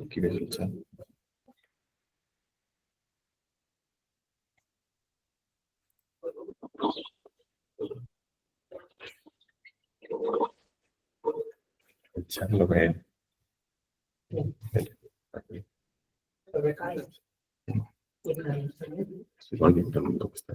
Aquí ves el chat. El chat lo veo. Aquí. Igual que todo el mundo que está.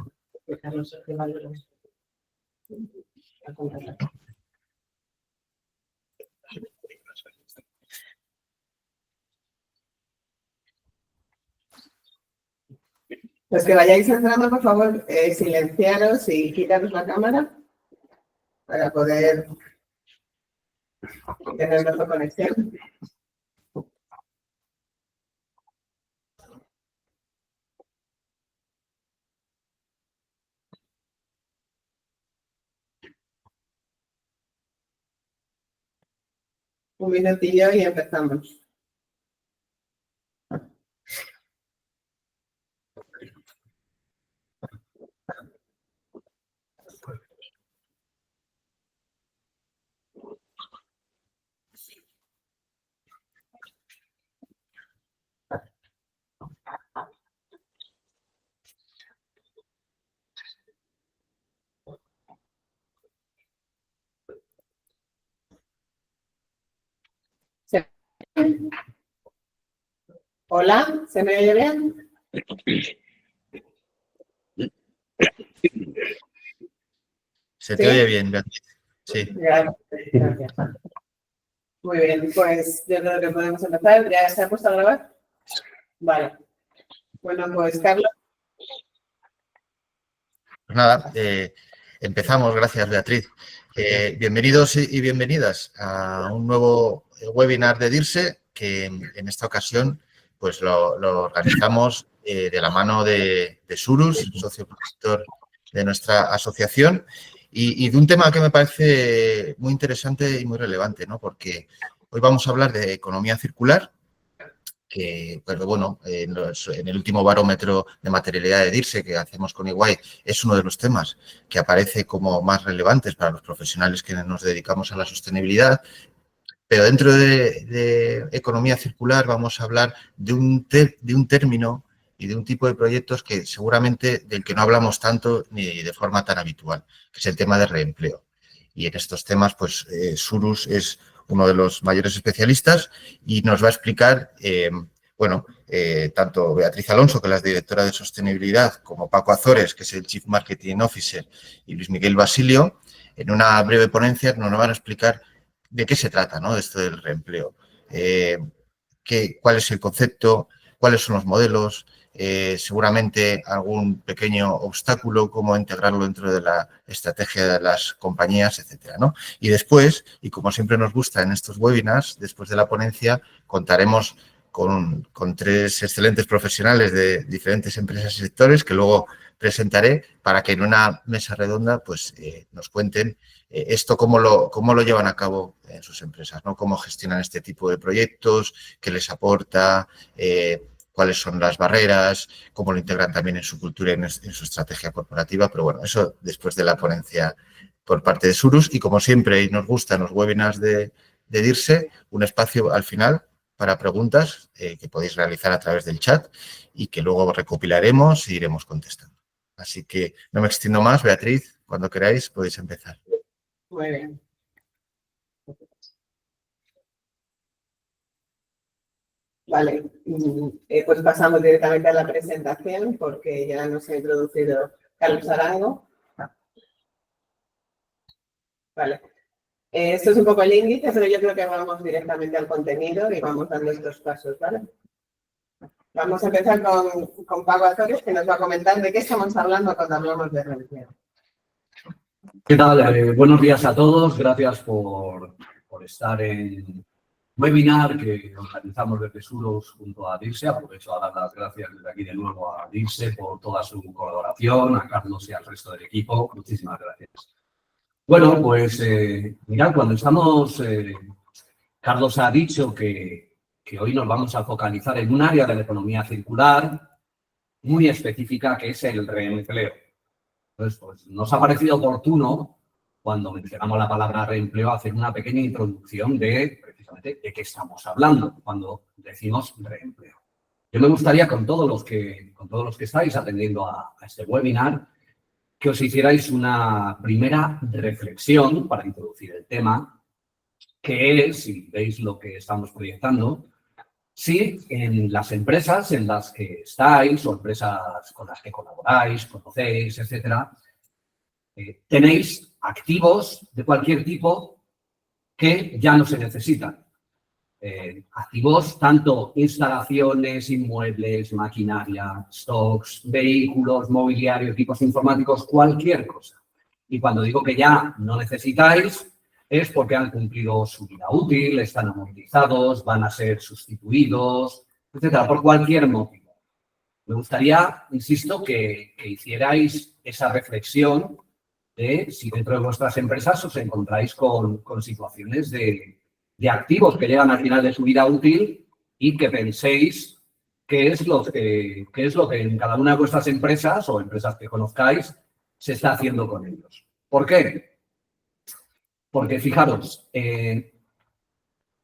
Los que vayáis entrando, por favor, silenciaros y quitaros la cámara para poder tener mejor conexión. Un minutillo y empezamos. Hola, ¿se me oye bien? Se te oye bien, Beatriz. Sí. Gracias. Muy bien, pues yo creo que podemos empezar. ¿Ya se ha puesto a grabar? Vale. Bueno, pues Carlos. Pues nada, empezamos. Gracias, Beatriz. Bienvenidos y bienvenidas a un nuevo webinar de DIRSE que en esta ocasión pues lo organizamos de la mano de Surus, socio productor de nuestra asociación, y de un tema que me parece muy interesante y muy relevante, ¿no? Porque hoy vamos a hablar de economía circular, que, pues, bueno, en el último barómetro de materialidad de DIRSE que hacemos con Iguay es uno de los temas que aparece como más relevantes para los profesionales que nos dedicamos a la sostenibilidad. Pero dentro de economía circular vamos a hablar de un término y de un tipo de proyectos que seguramente del que no hablamos tanto ni de forma tan habitual, que es el tema de reempleo. Y en estos temas, pues, Surus es uno de los mayores especialistas y nos va a explicar, tanto Beatriz Alonso, que es la directora de sostenibilidad, como Paco Azores, que es el Chief Marketing Officer, y Luis Miguel Basilio, en una breve ponencia nos van a explicar de qué se trata, ¿no? Esto del reempleo. ¿Cuál es el concepto? ¿Cuáles son los modelos? Seguramente algún pequeño obstáculo, cómo integrarlo dentro de la estrategia de las compañías, etcétera, ¿no? Y después, y como siempre nos gusta en estos webinars, después de la ponencia, contaremos con tres excelentes profesionales de diferentes empresas y sectores que luego presentaré para que en una mesa redonda pues, nos cuenten esto cómo lo llevan a cabo en sus empresas, ¿no? Cómo gestionan este tipo de proyectos, qué les aporta, cuáles son las barreras, cómo lo integran también en su cultura y en su estrategia corporativa. Pero bueno, eso después de la ponencia por parte de Surus. Y como siempre, y nos gustan los webinars de DIRSE, un espacio al final para preguntas que podéis realizar a través del chat y que luego recopilaremos e iremos contestando. Así que no me extiendo más. Beatriz, cuando queráis podéis empezar. Muy bien. Vale, pues pasamos directamente a la presentación porque ya nos ha introducido Carlos Arango. Vale. Esto es un poco el índice, pero yo creo que vamos directamente al contenido y vamos dando estos pasos, ¿vale? Vamos a empezar con Paco Azores, que nos va a comentar de qué estamos hablando cuando hablamos de reempleo. ¿Qué tal? Buenos días a todos. Gracias por estar en webinar que organizamos desde Surus junto a DIRSE. Aprovecho a dar las gracias desde aquí de nuevo a DIRSE por toda su colaboración, a Carlos y al resto del equipo. Muchísimas gracias. Bueno, pues mirad, cuando estamos... Carlos ha dicho que hoy nos vamos a focalizar en un área de la economía circular muy específica, que es el reempleo. Entonces, pues nos ha parecido oportuno cuando mencionamos la palabra reempleo, hacer una pequeña introducción de precisamente de qué estamos hablando cuando decimos reempleo. Yo me gustaría con todos los que estáis atendiendo a este webinar, que os hicierais una primera reflexión para introducir el tema, que es, si veis lo que estamos proyectando, si en las empresas en las que estáis o empresas con las que colaboráis, conocéis, etcétera, tenéis activos de cualquier tipo que ya no se necesitan. Activos tanto instalaciones, inmuebles, maquinaria, stocks, vehículos, mobiliario, equipos informáticos, cualquier cosa. Y cuando digo que ya no necesitáis, es porque han cumplido su vida útil, están amortizados, van a ser sustituidos, etcétera, por cualquier motivo. Me gustaría, insisto, que hicierais esa reflexión de si dentro de vuestras empresas os encontráis con situaciones de activos que llegan al final de su vida útil y que penséis qué es lo que en cada una de vuestras empresas o empresas que conozcáis se está haciendo con ellos. ¿Por qué? Porque fijaros,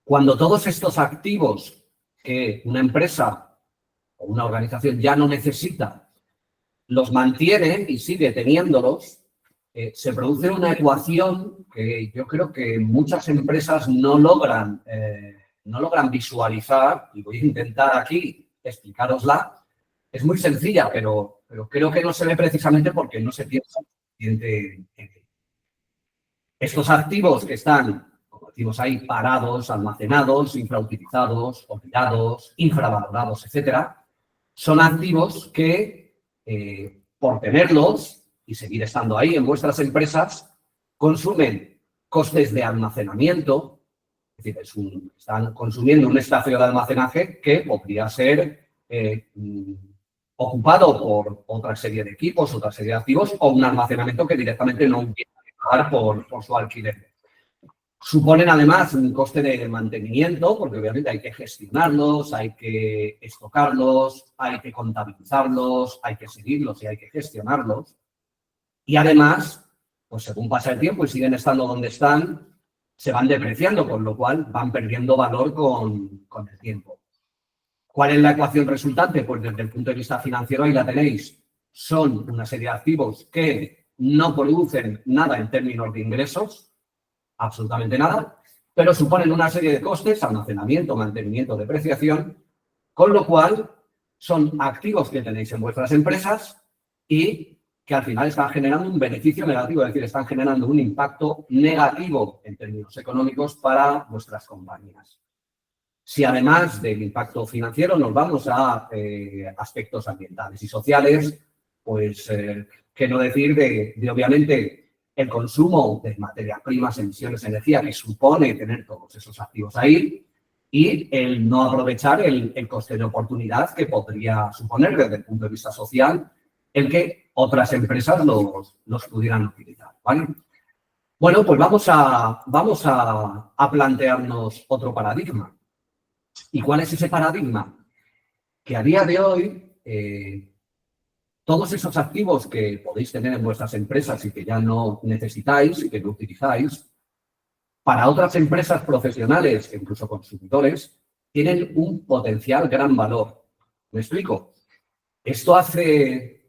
cuando todos estos activos que una empresa o una organización ya no necesita, los mantienen y sigue teniéndolos, se produce una ecuación que yo creo que muchas empresas no logran visualizar, y voy a intentar aquí explicárosla. Es muy sencilla, pero creo que no se ve precisamente porque no se piensa suficiente en ello. Estos activos que están, como decimos ahí, parados, almacenados, infrautilizados, olvidados, infravalorados, etcétera, son activos que, por tenerlos y seguir estando ahí en vuestras empresas, consumen costes de almacenamiento, es decir, están consumiendo un espacio de almacenaje que podría ser ocupado por otra serie de equipos, otra serie de activos, o un almacenamiento que directamente no quiere pagar por su alquiler. Suponen además un coste de mantenimiento, porque obviamente hay que gestionarlos, hay que estocarlos, hay que contabilizarlos, hay que seguirlos y hay que gestionarlos. Y además, pues según pasa el tiempo y siguen estando donde están, se van depreciando, con lo cual van perdiendo valor con el tiempo. ¿Cuál es la ecuación resultante? Pues desde el punto de vista financiero ahí la tenéis. Son una serie de activos que no producen nada en términos de ingresos, absolutamente nada, pero suponen una serie de costes, almacenamiento, mantenimiento, depreciación, con lo cual son activos que tenéis en vuestras empresas y que al final están generando un beneficio negativo, es decir, están generando un impacto negativo en términos económicos para vuestras compañías. Si además del impacto financiero nos vamos a aspectos ambientales y sociales, pues qué no decir de obviamente el consumo de materias primas, emisiones de energía que supone tener todos esos activos ahí y el no aprovechar el coste de oportunidad que podría suponer desde el punto de vista social el que otras empresas los pudieran utilizar, ¿vale? Bueno, pues vamos a plantearnos otro paradigma. ¿Y cuál es ese paradigma? Que a día de hoy, todos esos activos que podéis tener en vuestras empresas y que ya no necesitáis y que no utilizáis, para otras empresas profesionales e incluso consumidores, tienen un potencial gran valor. ¿Me explico? Esto hace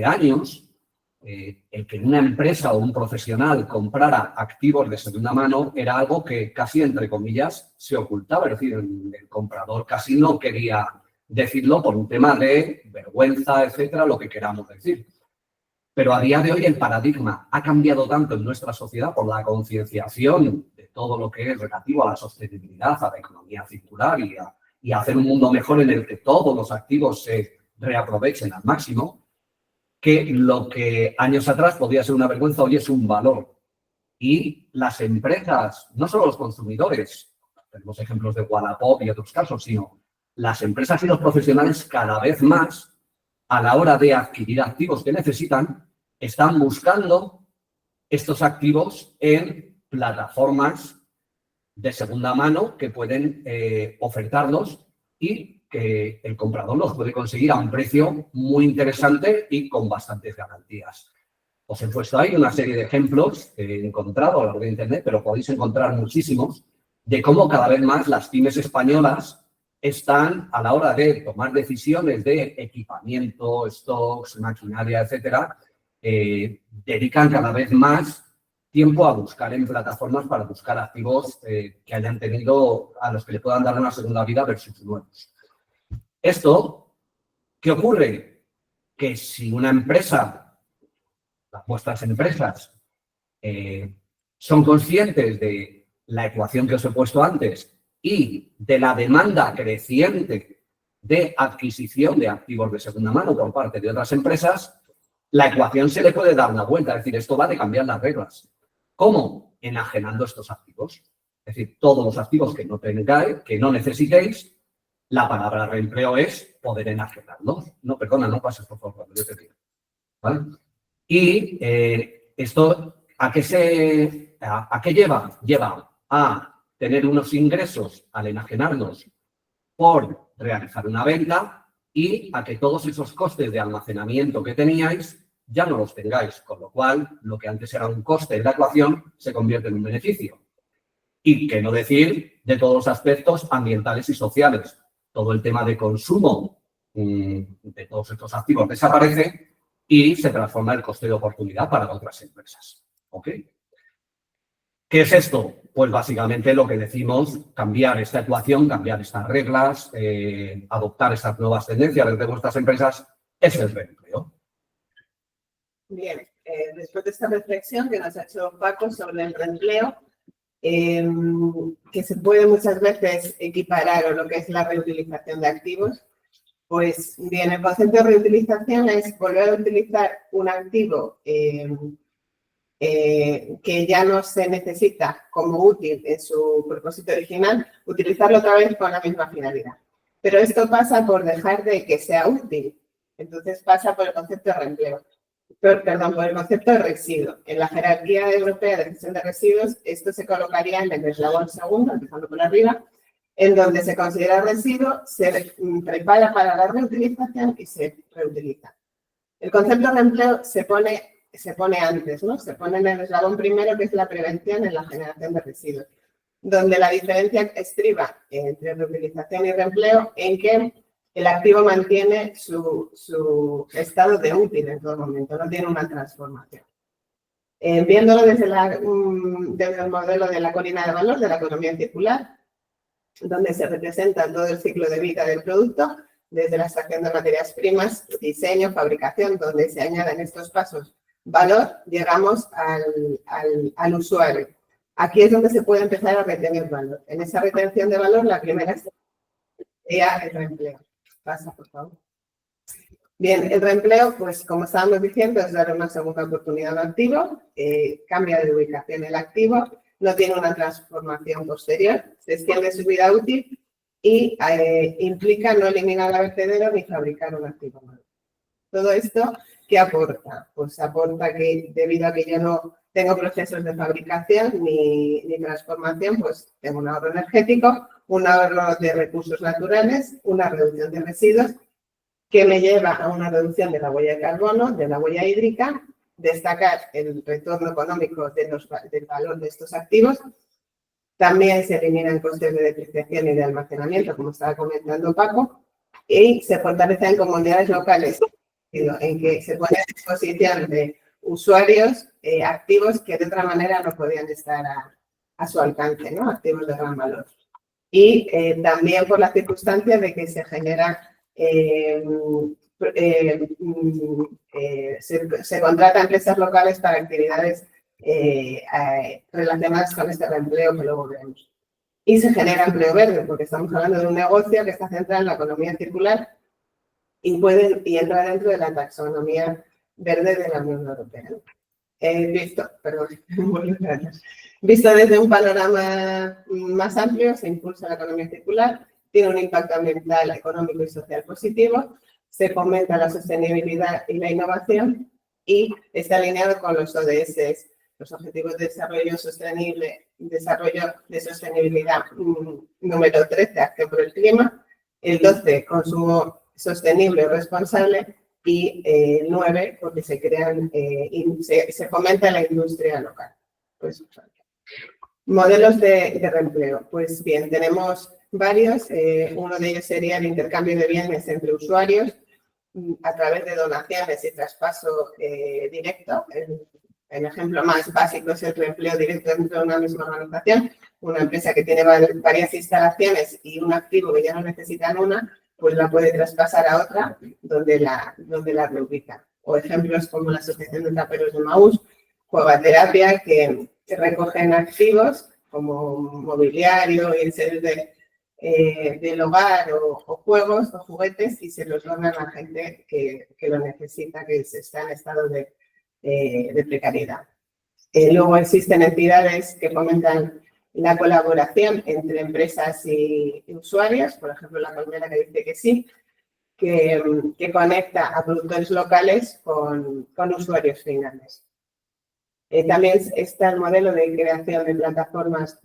años, el que una empresa o un profesional comprara activos de segunda mano era algo que casi, entre comillas, se ocultaba. Es decir, el comprador casi no quería decirlo por un tema de vergüenza, etcétera, lo que queramos decir. Pero a día de hoy el paradigma ha cambiado tanto en nuestra sociedad por la concienciación de todo lo que es relativo a la sostenibilidad, a la economía circular y a hacer un mundo mejor en el que todos los activos se reaprovechen al máximo, que lo que años atrás podía ser una vergüenza hoy es un valor. Y las empresas, no solo los consumidores, tenemos ejemplos de Wallapop y otros casos, sino las empresas y los profesionales cada vez más, a la hora de adquirir activos que necesitan, están buscando estos activos en plataformas de segunda mano que pueden ofertarlos y que el comprador los puede conseguir a un precio muy interesante y con bastantes garantías. Os he puesto ahí una serie de ejemplos que he encontrado a lo largo de Internet, pero podéis encontrar muchísimos, de cómo cada vez más las pymes españolas están a la hora de tomar decisiones de equipamiento, stocks, maquinaria, etcétera, dedican cada vez más tiempo a buscar en plataformas para buscar activos que hayan tenido, a los que le puedan dar una segunda vida versus nuevos. Esto, ¿qué ocurre? Que si una empresa, vuestras empresas, son conscientes de la ecuación que os he puesto antes y de la demanda creciente de adquisición de activos de segunda mano por parte de otras empresas, la ecuación se le puede dar una vuelta. Es decir, esto va de cambiar las reglas. ¿Cómo? Enajenando estos activos. Es decir, todos los activos que no tengáis, que no necesitéis, la palabra reempleo es poder enajenarlos. No, perdona, no pases por favor cuando yo te diga. ¿Vale? Y esto, ¿a qué lleva? Lleva a tener unos ingresos al enajenarnos por realizar una venta y a que todos esos costes de almacenamiento que teníais ya no los tengáis, con lo cual lo que antes era un coste en la ecuación se convierte en un beneficio. Y qué no decir de todos los aspectos ambientales y sociales. Todo el tema de consumo de todos estos activos desaparece y se transforma en el coste de oportunidad para otras empresas. ¿Ok? ¿Qué es esto? Pues básicamente lo que decimos, cambiar esta ecuación, cambiar estas reglas, adoptar estas nuevas tendencias de vuestras empresas, es el reempleo. Bien, después de esta reflexión que nos ha hecho Paco sobre el reempleo, que se puede muchas veces equiparar a lo que es la reutilización de activos, pues bien, el concepto de reutilización es volver a utilizar un activo que ya no se necesita como útil en su propósito original, utilizarlo otra vez con la misma finalidad. Pero esto pasa por dejar de que sea útil. Entonces pasa por el concepto de reempleo. Perdón, por el concepto de residuo. En la jerarquía europea de gestión de residuos, esto se colocaría en el eslabón segundo, empezando por arriba, en donde se considera residuo, se prepara para la reutilización y se reutiliza. El concepto de reempleo se pone antes, ¿no? Se pone en el eslabón primero, que es la prevención en la generación de residuos, donde la diferencia estriba entre reutilización y reempleo en que el activo mantiene su estado de útil en todo momento, no tiene una transformación. Viéndolo desde el modelo de la colina de valor, de la economía circular, donde se representa todo el ciclo de vida del producto, desde la extracción de materias primas, diseño, fabricación, donde se añaden estos pasos valor, llegamos al usuario. Aquí es donde se puede empezar a retener valor. En esa retención de valor, la primera sería el reempleo. Pasa, por favor. Bien, el reempleo, pues como estábamos diciendo, es dar una segunda oportunidad al activo, cambia de ubicación el activo, no tiene una transformación posterior, se extiende su vida útil y implica no eliminar la vertedero ni fabricar un activo nuevo. Todo esto, ¿qué aporta? Pues aporta que debido a que yo no tengo procesos de fabricación ni transformación, pues tengo un ahorro energético, un ahorro de recursos naturales, una reducción de residuos que me lleva a una reducción de la huella de carbono, de la huella hídrica, destacar el retorno económico del valor de estos activos. También se eliminan costes de depreciación y de almacenamiento, como estaba comentando Paco, y se fortalecen comunidades locales, en que se pone a disposición de usuarios activos que de otra manera no podían estar a su alcance, ¿no? Activos de gran valor. Y también por la circunstancia de que se genera, se contratan empresas locales para actividades relacionadas con este reempleo que luego vemos. Y se genera empleo verde, porque estamos hablando de un negocio que está centrado en la economía circular y entra dentro de la taxonomía verde de la Unión Europea. Visto desde un panorama más amplio, se impulsa la economía circular, tiene un impacto ambiental, económico y social positivo, se fomenta la sostenibilidad y la innovación y está alineado con los ODS, los Objetivos de Desarrollo Sostenible, Desarrollo de Sostenibilidad número 13, Acción por el Clima, el 12, Consumo Sostenible y Responsable, y 9 porque se crean, se fomenta la industria local. Pues, modelos de reempleo. Pues bien, tenemos varios. Uno de ellos sería el intercambio de bienes entre usuarios a través de donaciones y traspaso directo. El ejemplo más básico es el reempleo directo dentro de una misma organización. Una empresa que tiene varias instalaciones y un activo que ya no necesitan una, pues la puede traspasar a otra donde la reubica. O ejemplos como la Asociación de Taperos de Maús, Juegaterapia, que recogen activos como mobiliario y enseres del hogar o juegos o juguetes y se los donan a gente que lo necesita, que está en estado de precariedad. Luego existen entidades que fomentan la colaboración entre empresas y usuarios, por ejemplo, la Colmena que dice que sí, que conecta a productores locales con usuarios finales. También está el modelo de creación de plataformas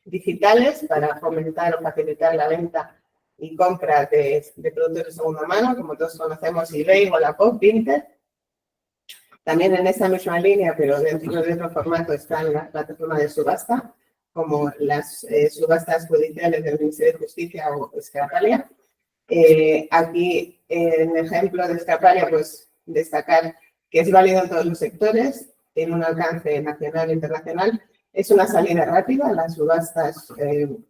digitales para fomentar o facilitar la venta y compra de productos de segunda mano, como todos conocemos, eBay, Wallapop, Vinted. También en esa misma línea, pero dentro de otro formato, están las plataformas de subasta, como las subastas judiciales del Ministerio de Justicia o Scapalia. Aquí, en el ejemplo de Scapalia, pues destacar que es válido en todos los sectores, tiene un alcance nacional e internacional. Es una salida rápida, las subastas,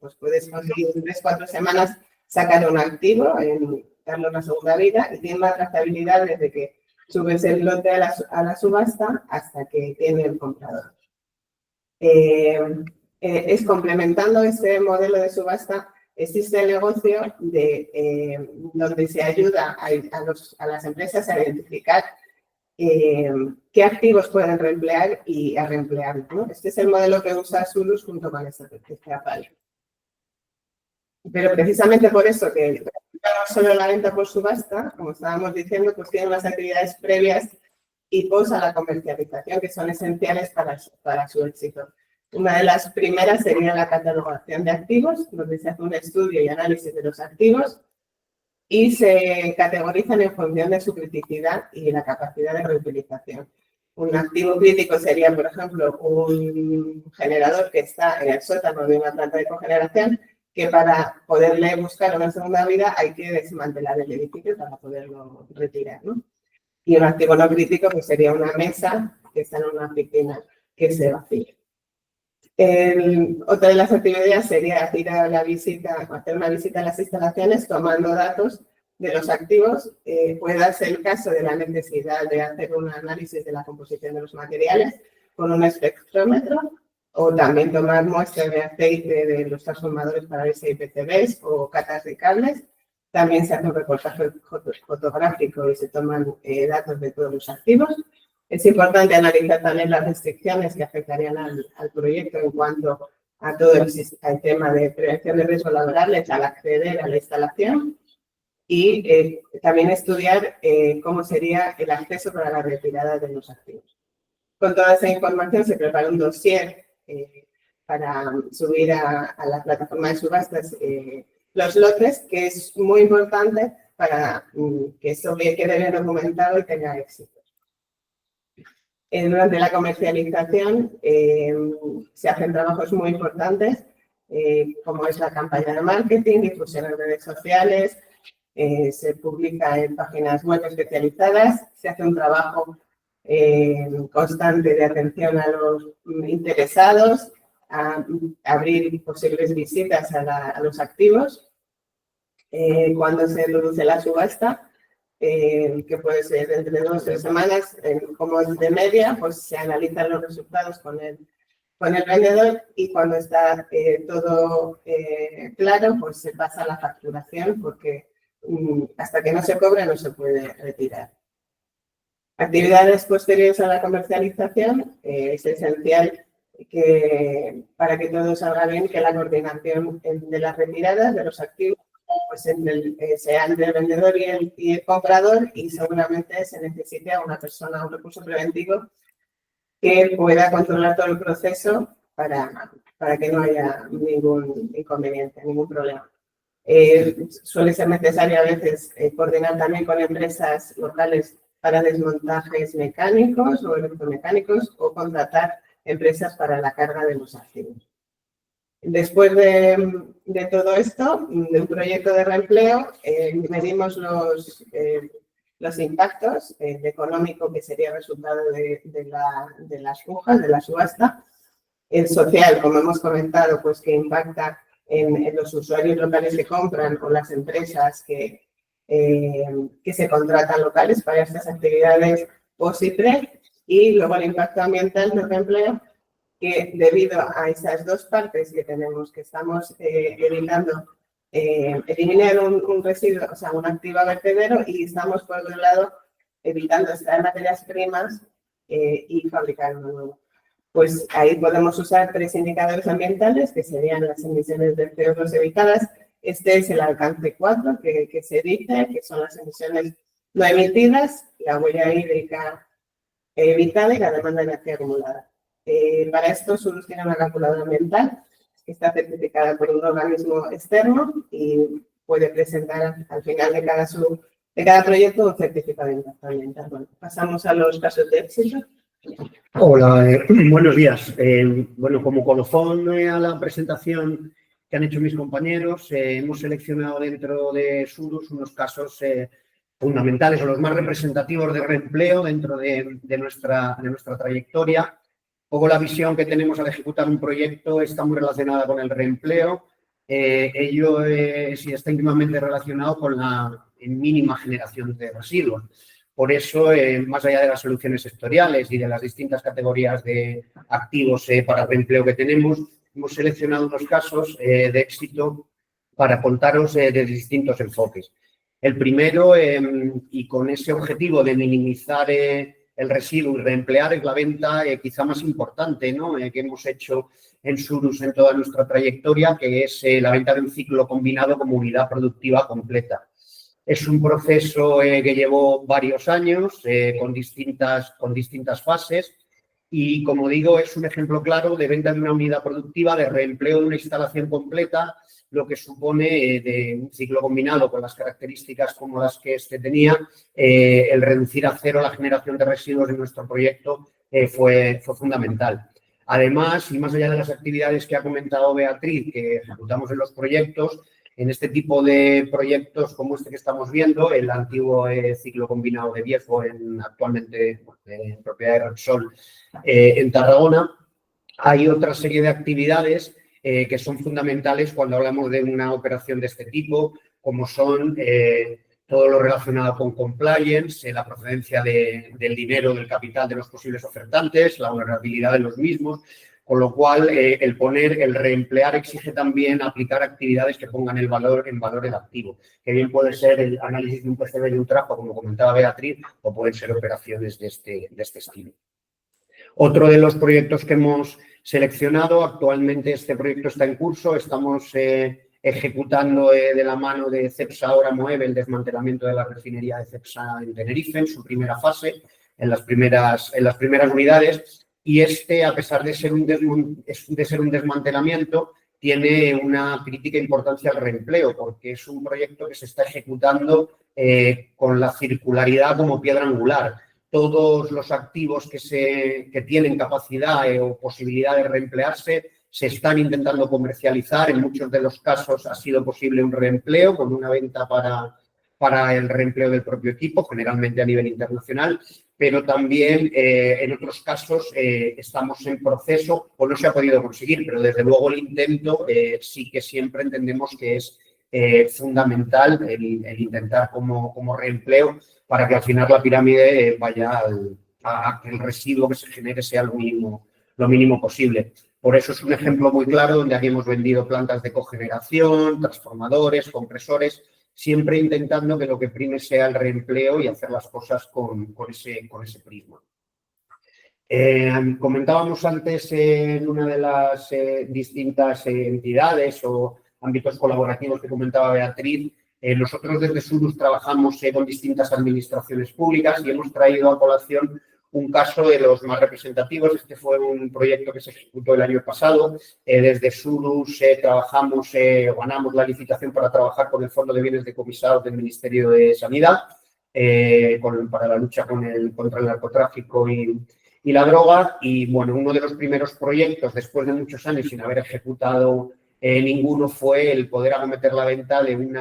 pues puedes conseguir en 3-4 semanas sacar un activo, darle una segunda vida y tiene una trazabilidad desde que subes el lote a la subasta hasta que tiene el comprador. Es complementando este modelo de subasta, existe el negocio donde se ayuda a las empresas a identificar qué activos pueden reemplear y a reemplear, ¿no? Este es el modelo que usa Zulus junto con esta PAL. Pero precisamente por eso que no solo la venta por subasta, como estábamos diciendo, pues tiene unas actividades previas y post a la comercialización que son esenciales para su éxito. Una de las primeras sería la catalogación de activos, donde se hace un estudio y análisis de los activos y se categorizan en función de su criticidad y la capacidad de reutilización. Un activo crítico sería, por ejemplo, un generador que está en el sótano de una planta de cogeneración, que para poderle buscar una segunda vida hay que desmantelar el edificio para poderlo retirar, ¿no? Y un activo no crítico pues sería una mesa que está en una oficina que se vacía. Otra de las actividades sería ir a la visita, hacer una visita a las instalaciones tomando datos de los activos. Puede darse el caso de la necesidad de hacer un análisis de la composición de los materiales con un espectrómetro o también tomar muestras de aceite de los transformadores para ver si hay PCBs o catas de cables. También se hace un reportaje fotográfico y se toman datos de todos los activos. Es importante analizar también las restricciones que afectarían al proyecto en cuanto a todo el tema de prevención de riesgos laborales al acceder a la instalación y también estudiar cómo sería el acceso para la retirada de los activos. Con toda esa información se prepara un dossier para subir a la plataforma de subastas los lotes, que es muy importante para que eso quede bien documentado y tenga éxito. Durante la comercialización se hacen trabajos muy importantes, como es la campaña de marketing, difusión en redes sociales, se publica en páginas web especializadas, se hace un trabajo constante de atención a los interesados, a abrir posibles visitas a los activos. Cuando se produce la subasta, que puede ser entre 2 o 3 semanas, como es de media, pues se analizan los resultados con el vendedor y cuando está todo claro, pues se pasa a la facturación porque hasta que no se cobra no se puede retirar. Actividades posteriores a la comercialización, es esencial que para que todo salga bien, que la coordinación de las retiradas de los activos pues sea entre el vendedor y el comprador y seguramente se necesite a una persona, un recurso preventivo que pueda controlar todo el proceso para que no haya ningún inconveniente, ningún problema. Suele ser necesario a veces coordinar también con empresas locales para desmontajes mecánicos o electromecánicos o contratar empresas para la carga de los activos. Después de todo esto, de un proyecto de reempleo, medimos los impactos económico que sería resultado de las pujas, de la subasta. El social, como hemos comentado, pues que impacta en los usuarios locales que compran o las empresas que se contratan locales para estas actividades POS-I-PRE. Y luego el impacto ambiental del reempleo, que debido a esas dos partes que tenemos, que estamos evitando eliminar un residuo, o sea, un activo vertedero, y estamos, por otro lado, evitando extraer materias primas y fabricar uno nuevo. Pues ahí podemos usar 3 indicadores ambientales, que serían las emisiones de CO2 evitadas. Este es el alcance 4, que se dice, que son las emisiones no emitidas, la huella hídrica evitada y la demanda de energía acumulada. Para esto, Surus tiene una calculadora ambiental que está certificada por un organismo externo y puede presentar al final de cada proyecto un certificado de impacto ambiental. Bueno, pasamos a los casos de éxito. Hola, buenos días. Bueno, como colofón a la presentación que han hecho mis compañeros, hemos seleccionado dentro de Surus unos casos fundamentales o los más representativos de reempleo dentro de nuestra trayectoria. Un poco la visión que tenemos al ejecutar un proyecto está muy relacionada con el reempleo. Ello sí está íntimamente relacionado con la mínima generación de residuos. Por eso, más allá de las soluciones sectoriales y de las distintas categorías de activos para reempleo que tenemos, hemos seleccionado unos casos de éxito para contaros de distintos enfoques. El primero, y con ese objetivo de minimizar el residuo y reemplear, es la venta quizá más importante, ¿no?, que hemos hecho en Surus en toda nuestra trayectoria, que es la venta de un ciclo combinado como unidad productiva completa. Es un proceso que llevó varios años con distintas fases y, como digo, es un ejemplo claro de venta de una unidad productiva, de reempleo de una instalación completa, lo que supone de un ciclo combinado con las características como las que este tenía, el reducir a cero la generación de residuos en nuestro proyecto fue fundamental. Además, y más allá de las actividades que ha comentado Beatriz, que ejecutamos en los proyectos, en este tipo de proyectos como este que estamos viendo, el antiguo ciclo combinado de Biefo, actualmente en propiedad de Repsol en Tarragona, hay otra serie de actividades que son fundamentales cuando hablamos de una operación de este tipo, como son todo lo relacionado con compliance, la procedencia del dinero, del capital de los posibles ofertantes, la vulnerabilidad de los mismos, con lo cual el reemplear exige también aplicar actividades que pongan en valor el activo, que bien puede ser el análisis de un PCB y un trapo, como comentaba Beatriz, o pueden ser operaciones de este estilo. Otro de los proyectos que hemos seleccionado, actualmente este proyecto está en curso, estamos ejecutando de la mano de Cepsa ahora Moeve el desmantelamiento de la refinería de Cepsa en Tenerife, en su primera fase, en las primeras unidades, y a pesar de ser un desmantelamiento, tiene una crítica importancia al reempleo, porque es un proyecto que se está ejecutando con la circularidad como piedra angular. Todos los activos que tienen capacidad o posibilidad de reemplearse se están intentando comercializar. En muchos de los casos ha sido posible un reempleo con una venta para el reempleo del propio equipo, generalmente a nivel internacional, pero también en otros casos estamos en proceso o no se ha podido conseguir, pero desde luego el intento sí que siempre entendemos que es fundamental el intentar como reempleo para que al final la pirámide vaya a que el residuo que se genere sea lo mínimo posible. Por eso es un ejemplo muy claro donde aquí hemos vendido plantas de cogeneración, transformadores, compresores, siempre intentando que lo que prime sea el reempleo y hacer las cosas con ese prisma. Comentábamos antes en una de las distintas entidades o ámbitos colaborativos que comentaba Beatriz, nosotros desde Surus trabajamos con distintas administraciones públicas y hemos traído a colación un caso de los más representativos. Este fue un proyecto que se ejecutó el año pasado. Desde Sudus ganamos la licitación para trabajar con el Fondo de Bienes Decomisados del Ministerio de Sanidad para la lucha contra el narcotráfico y la droga. Y bueno, uno de los primeros proyectos, después de muchos años sin haber ejecutado ninguno, fue el poder acometer la venta de un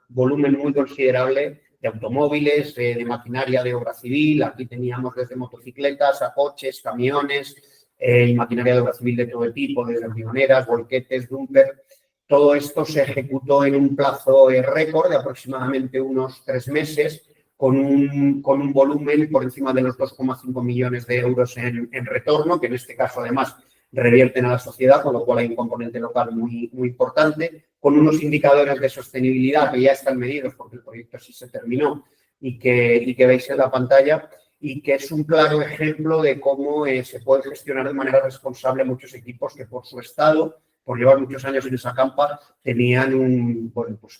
volumen muy considerable de automóviles, de maquinaria de obra civil. Aquí teníamos desde motocicletas a coches, camiones, y maquinaria de obra civil de todo tipo, desde hormigoneras, volquetes, dumper. Todo esto se ejecutó en un plazo récord de aproximadamente unos 3 meses, con un volumen por encima de los 2,5 millones de euros en retorno, que en este caso además revierten a la sociedad, con lo cual hay un componente local muy, muy importante, con unos indicadores de sostenibilidad que ya están medidos porque el proyecto sí se terminó y que veis en la pantalla, y que es un claro ejemplo de cómo se puede gestionar de manera responsable muchos equipos que por su estado, por llevar muchos años en esa campa, tenían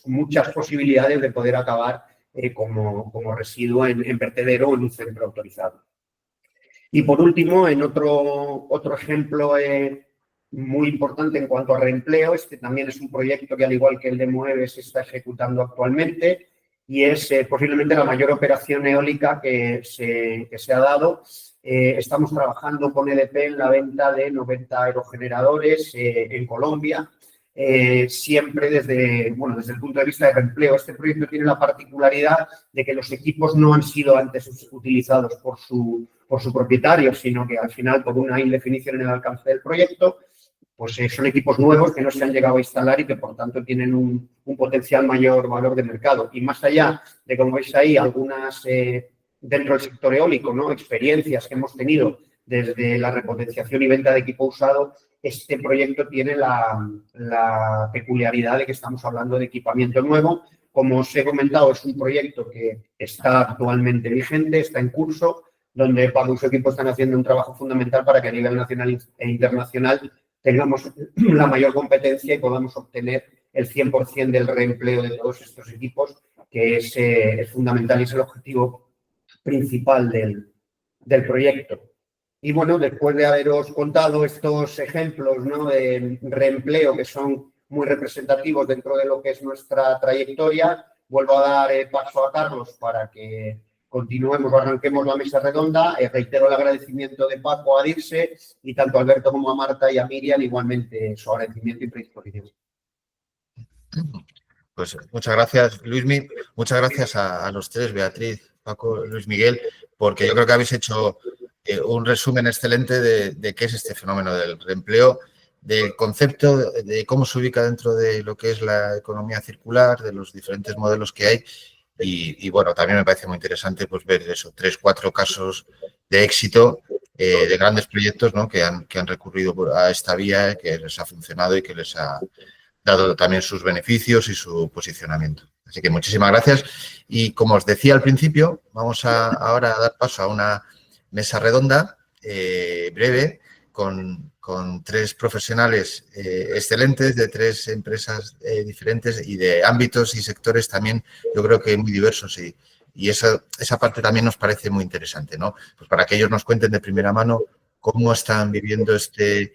muchas posibilidades de poder acabar como residuo en vertedero o en un centro autorizado. Y por último, en otro ejemplo muy importante en cuanto a reempleo, este también es un proyecto que, al igual que el de Moeve, se está ejecutando actualmente y es posiblemente la mayor operación eólica que se ha dado. Estamos trabajando con EDP en la venta de 90 aerogeneradores en Colombia, siempre desde el punto de vista de reempleo. Este proyecto tiene la particularidad de que los equipos no han sido antes utilizados por su propietario, sino que al final, por una indefinición en el alcance del proyecto, pues son equipos nuevos que no se han llegado a instalar y que, por tanto, tienen un potencial mayor valor de mercado. Y más allá de, como veis ahí, algunas dentro del sector eólico, ¿no?, experiencias que hemos tenido desde la repotenciación y venta de equipo usado, este proyecto tiene la peculiaridad de que estamos hablando de equipamiento nuevo. Como os he comentado, es un proyecto que está actualmente vigente, está en curso, donde Paco y su equipo están haciendo un trabajo fundamental para que a nivel nacional e internacional tengamos la mayor competencia y podamos obtener el 100% del reempleo de todos estos equipos, que es fundamental y es el objetivo principal del proyecto. Y bueno, después de haberos contado estos ejemplos, ¿no?, de reempleo que son muy representativos dentro de lo que es nuestra trayectoria, vuelvo a dar paso a Carlos para que continuemos o arranquemos la mesa redonda. Reitero el agradecimiento de Paco a DIRSE y tanto a Alberto como a Marta y a Miriam igualmente su agradecimiento y predisposición. Pues muchas gracias, Luismi. Muchas gracias a los tres, Beatriz, Paco, Luis Miguel, porque yo creo que habéis hecho un resumen excelente de qué es este fenómeno del reempleo, del concepto, de cómo se ubica dentro de lo que es la economía circular, de los diferentes modelos que hay. Y bueno, también me parece muy interesante pues ver eso, 3, 4 casos de éxito de grandes proyectos, ¿no?, que han recurrido a esta vía, que les ha funcionado y que les ha dado también sus beneficios y su posicionamiento. Así que muchísimas gracias. Y como os decía al principio, vamos ahora a dar paso a una mesa redonda breve con 3 profesionales excelentes de 3 empresas diferentes y de ámbitos y sectores también, yo creo que muy diversos, y esa parte también nos parece muy interesante, ¿no? Pues para que ellos nos cuenten de primera mano cómo están viviendo este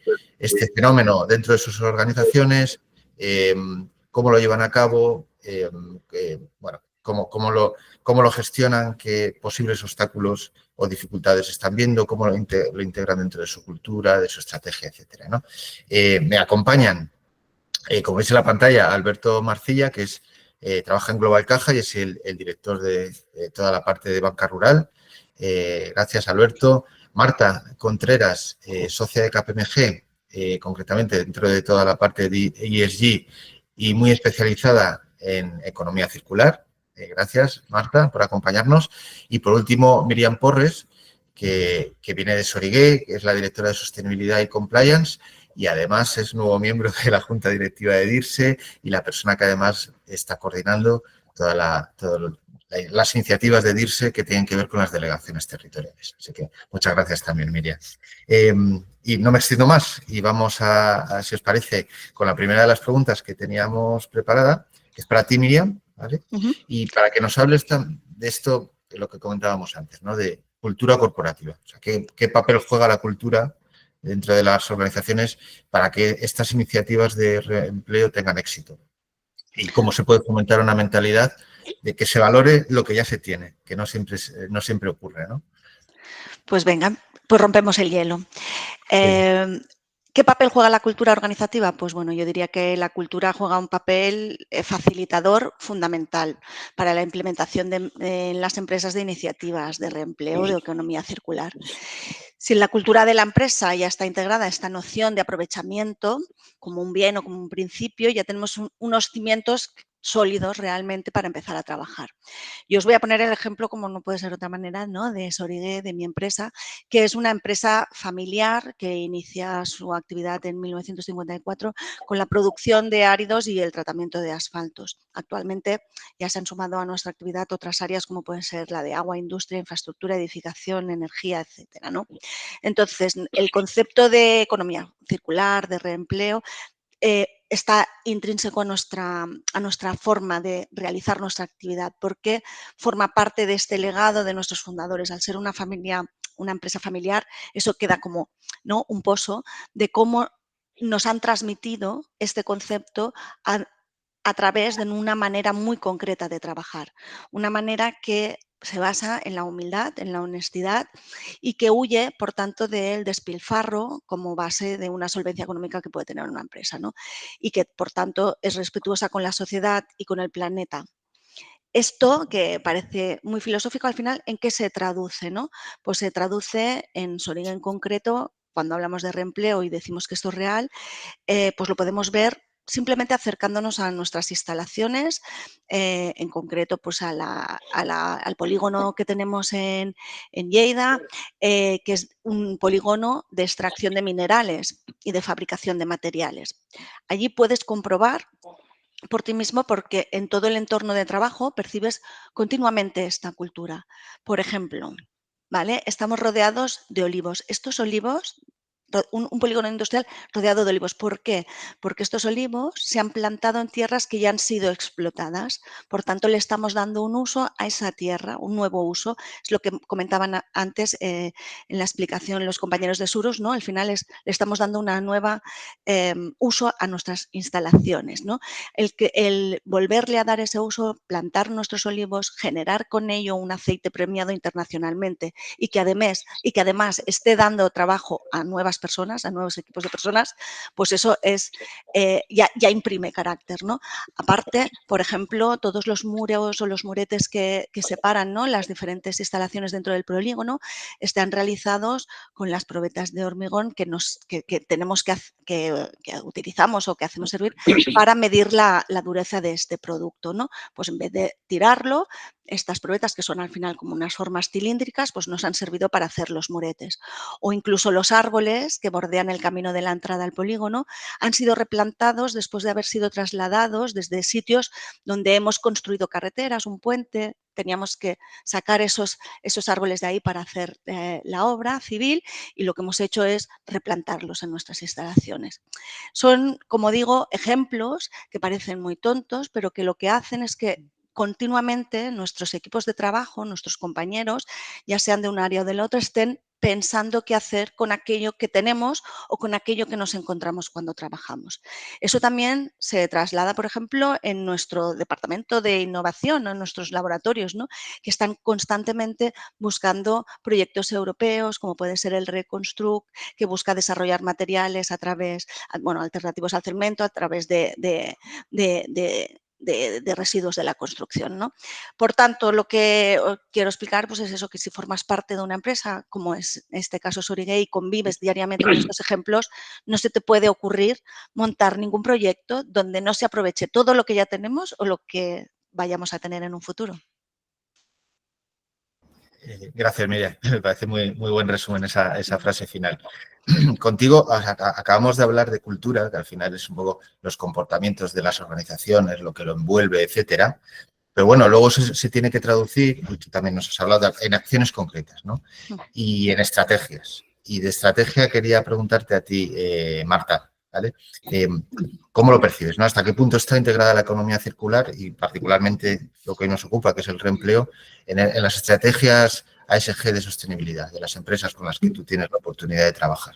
fenómeno dentro de sus organizaciones, cómo lo llevan a cabo, bueno, cómo lo gestionan, qué posibles obstáculos o dificultades están viendo, cómo lo integran dentro de su cultura, de su estrategia, etcétera, ¿no? Me acompañan, como veis en la pantalla, Alberto Marcilla, que trabaja en Global Caja y es el director de toda la parte de banca rural. Gracias, Alberto. Marta Contreras, socia de KPMG, concretamente dentro de toda la parte de ESG y muy especializada en economía circular. Gracias, Marta, por acompañarnos. Y por último, Miriam Porres, que viene de Sorigué, que es la directora de Sostenibilidad y Compliance y además es nuevo miembro de la Junta Directiva de DIRSE y la persona que además está coordinando todas las iniciativas de DIRSE que tienen que ver con las delegaciones territoriales. Así que muchas gracias también, Miriam. Y no me extiendo más y vamos a, si os parece, con la primera de las preguntas que teníamos preparada, que es para ti, Miriam, ¿vale? Y para que nos hables de esto, de lo que comentábamos antes, ¿no? De cultura corporativa. O sea, ¿qué papel juega la cultura dentro de las organizaciones para que estas iniciativas de reempleo tengan éxito? Y cómo se puede fomentar una mentalidad de que se valore lo que ya se tiene, que no siempre ocurre, ¿no? Pues venga, pues rompemos el hielo. ¿Qué papel juega la cultura organizativa? Pues bueno, yo diría que la cultura juega un papel facilitador fundamental para la implementación en las empresas de iniciativas de reempleo, de economía circular. Si en la cultura de la empresa ya está integrada esta noción de aprovechamiento como un bien o como un principio, ya tenemos unos cimientos sólidos realmente para empezar a trabajar. Yo os voy a poner el ejemplo, como no puede ser de otra manera, ¿no?, de Sorigué, de mi empresa, que es una empresa familiar que inicia su actividad en 1954 con la producción de áridos y el tratamiento de asfaltos. Actualmente ya se han sumado a nuestra actividad otras áreas como pueden ser la de agua, industria, infraestructura, edificación, energía, etcétera, ¿no? Entonces, el concepto de economía circular, de reempleo, está intrínseco a nuestra forma de realizar nuestra actividad, porque forma parte de este legado de nuestros fundadores. Al ser una empresa familiar, eso queda como, ¿no?, un pozo de cómo nos han transmitido este concepto a través de una manera muy concreta de trabajar, una manera que se basa en la humildad, en la honestidad y que huye, por tanto, del despilfarro como base de una solvencia económica que puede tener una empresa, ¿no? Y que, por tanto, es respetuosa con la sociedad y con el planeta. Esto, que parece muy filosófico, al final, ¿en qué se traduce, no? Pues se traduce en Sorigué en concreto, cuando hablamos de reempleo y decimos que esto es real, pues lo podemos ver simplemente acercándonos a nuestras instalaciones, en concreto pues al polígono que tenemos en Lleida, que es un polígono de extracción de minerales y de fabricación de materiales. Allí puedes comprobar por ti mismo porque en todo el entorno de trabajo percibes continuamente esta cultura. Por ejemplo, ¿vale?, estamos rodeados de olivos. Estos olivos, un polígono industrial rodeado de olivos. ¿Por qué? Porque estos olivos se han plantado en tierras que ya han sido explotadas. Por tanto, le estamos dando un uso a esa tierra, un nuevo uso. Es lo que comentaban antes en la explicación los compañeros de Surus, ¿no? Al final le estamos dando una nueva uso a nuestras instalaciones, ¿no? El volverle a dar ese uso, plantar nuestros olivos, generar con ello un aceite premiado internacionalmente y que además esté dando trabajo a nuevas personas, a nuevos equipos de personas, pues eso es ya imprime carácter, ¿no? Aparte, por ejemplo, todos los muros o los muretes que separan, ¿no?, las diferentes instalaciones dentro del polígono están realizados con las probetas de hormigón que tenemos que utilizamos o que hacemos servir para medir la dureza de este producto, ¿no? Pues en vez de tirarlo, estas probetas, que son al final como unas formas cilíndricas, pues nos han servido para hacer los muretes. O incluso los árboles que bordean el camino de la entrada al polígono han sido replantados después de haber sido trasladados desde sitios donde hemos construido carreteras, un puente. Teníamos que sacar esos árboles de ahí para hacer la obra civil y lo que hemos hecho es replantarlos en nuestras instalaciones. Son, como digo, ejemplos que parecen muy tontos, pero que lo que hacen es que continuamente nuestros equipos de trabajo, nuestros compañeros, ya sean de un área o del otro, estén pensando qué hacer con aquello que tenemos o con aquello que nos encontramos cuando trabajamos. Eso también se traslada, por ejemplo, en nuestro departamento de innovación, en nuestros laboratorios, ¿no?, que están constantemente buscando proyectos europeos, como puede ser el Reconstruct, que busca desarrollar materiales a través, bueno, alternativos al cemento, a través de residuos de la construcción, ¿no? Por tanto, lo que quiero explicar pues es eso, que si formas parte de una empresa, como es en este caso Sorigué, y convives diariamente con estos ejemplos, no se te puede ocurrir montar ningún proyecto donde no se aproveche todo lo que ya tenemos o lo que vayamos a tener en un futuro. Gracias, Miriam. Me parece muy buen resumen esa frase final. Contigo acabamos de hablar de cultura, que al final es un poco los comportamientos de las organizaciones, lo que lo envuelve, etcétera. Pero bueno, luego se tiene que traducir, y tú también nos has hablado, en acciones concretas, ¿no? Y en estrategias. Y de estrategia quería preguntarte a ti, Marta, ¿vale? ¿Cómo lo percibes, ¿no? ¿Hasta qué punto está integrada la economía circular y particularmente lo que hoy nos ocupa, que es el reempleo, en las estrategias a ese eje de sostenibilidad de las empresas con las que tú tienes la oportunidad de trabajar?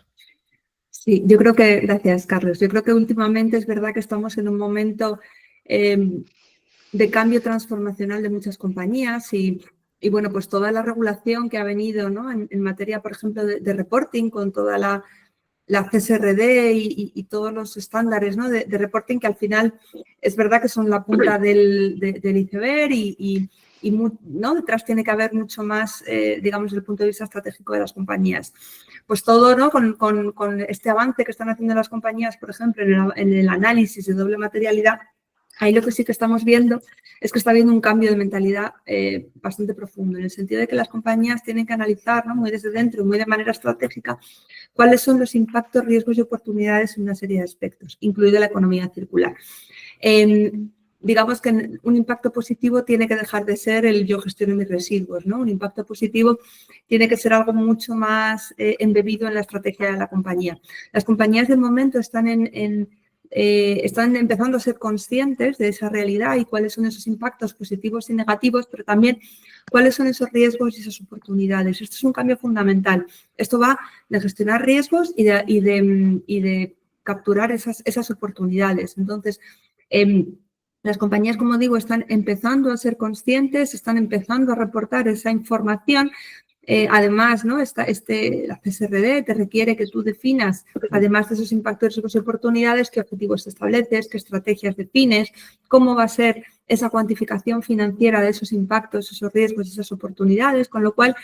Sí, yo creo que, gracias Carlos, yo creo que últimamente es verdad que estamos en un momento de cambio transformacional de muchas compañías y bueno, pues toda la regulación que ha venido, ¿no? en materia, por ejemplo, de reporting con toda la CSRD y todos los estándares, ¿no? de reporting que al final es verdad que son la punta del iceberg y ¿no? detrás tiene que haber mucho más, digamos, desde el punto de vista estratégico de las compañías. Pues todo, ¿no? con este avance que están haciendo las compañías, por ejemplo, en el análisis de doble materialidad, ahí lo que sí que estamos viendo es que está habiendo un cambio de mentalidad bastante profundo, en el sentido de que las compañías tienen que analizar, ¿no? muy desde dentro, muy de manera estratégica, cuáles son los impactos, riesgos y oportunidades en una serie de aspectos, incluida la economía circular. Digamos que un impacto positivo tiene que dejar de ser el yo gestiono mis residuos, ¿no? Un impacto positivo tiene que ser algo mucho más embebido en la estrategia de la compañía. Las compañías del momento están están empezando a ser conscientes de esa realidad y cuáles son esos impactos positivos y negativos, pero también cuáles son esos riesgos y esas oportunidades. Esto es un cambio fundamental. Esto va de gestionar riesgos y de capturar esas oportunidades. Entonces, las compañías, como digo, están empezando a ser conscientes, están empezando a reportar esa información. Además, ¿no? La CSRD te requiere que tú definas, además de esos impactos, riesgos y oportunidades, qué objetivos estableces, qué estrategias defines, cómo va a ser esa cuantificación financiera de esos impactos, esos riesgos y esas oportunidades, con lo cual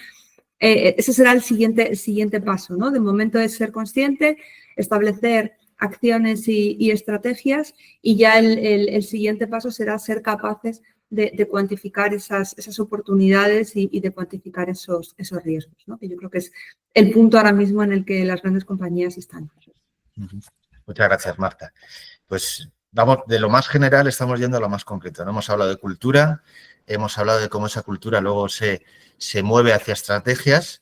ese será el siguiente paso, ¿no? De momento es ser consciente, establecer acciones y estrategias y ya el siguiente paso será ser capaces de cuantificar esas oportunidades y de cuantificar esos riesgos, ¿no? Que yo creo que es el punto ahora mismo en el que las grandes compañías están. Muchas gracias, Marta. Pues vamos, de lo más general estamos yendo a lo más concreto, ¿no? Hemos hablado de cultura, hemos hablado de cómo esa cultura luego se mueve hacia estrategias,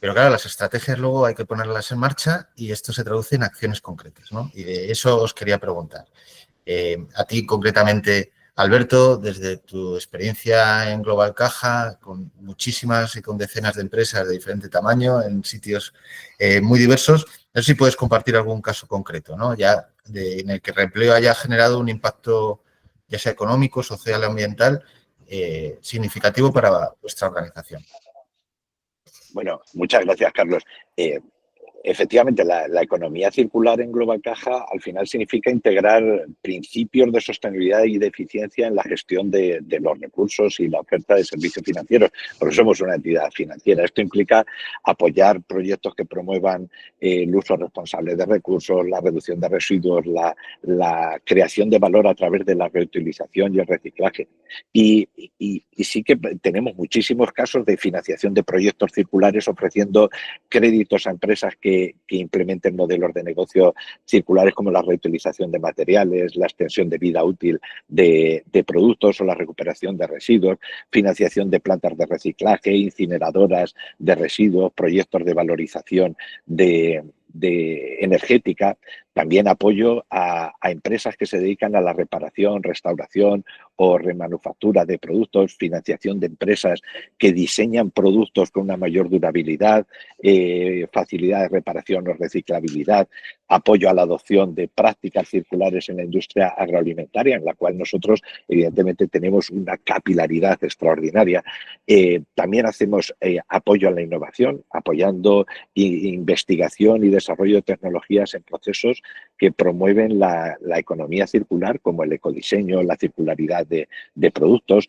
pero claro, las estrategias luego hay que ponerlas en marcha y esto se traduce en acciones concretas, ¿no? Y de eso os quería preguntar. A ti concretamente, Alberto, desde tu experiencia en Global Caja, con muchísimas y con decenas de empresas de diferente tamaño, en sitios muy diversos, no sé si puedes compartir algún caso concreto, ¿no? Ya en el que el reempleo haya generado un impacto, ya sea económico, social o ambiental, significativo para vuestra organización. Bueno, muchas gracias, Carlos. Efectivamente, la economía circular en Global Caja al final significa integrar principios de sostenibilidad y de eficiencia en la gestión de los recursos y la oferta de servicios financieros, porque somos una entidad financiera. Esto implica apoyar proyectos que promuevan el uso responsable de recursos, la reducción de residuos, la creación de valor a través de la reutilización y el reciclaje. Y sí que tenemos muchísimos casos de financiación de proyectos circulares ofreciendo créditos a empresas que implementen modelos de negocio circulares como la reutilización de materiales, la extensión de vida útil de productos o la recuperación de residuos, financiación de plantas de reciclaje, incineradoras de residuos, proyectos de valorización de energética, también apoyo a empresas que se dedican a la reparación, restauración o remanufactura de productos, financiación de empresas que diseñan productos con una mayor durabilidad, facilidad de reparación o reciclabilidad, apoyo a la adopción de prácticas circulares en la industria agroalimentaria, en la cual nosotros evidentemente tenemos una capilaridad extraordinaria. También hacemos apoyo a la innovación, apoyando investigación y desarrollo de tecnologías en procesos que promueven la economía circular, como el ecodiseño, la circularidad de productos,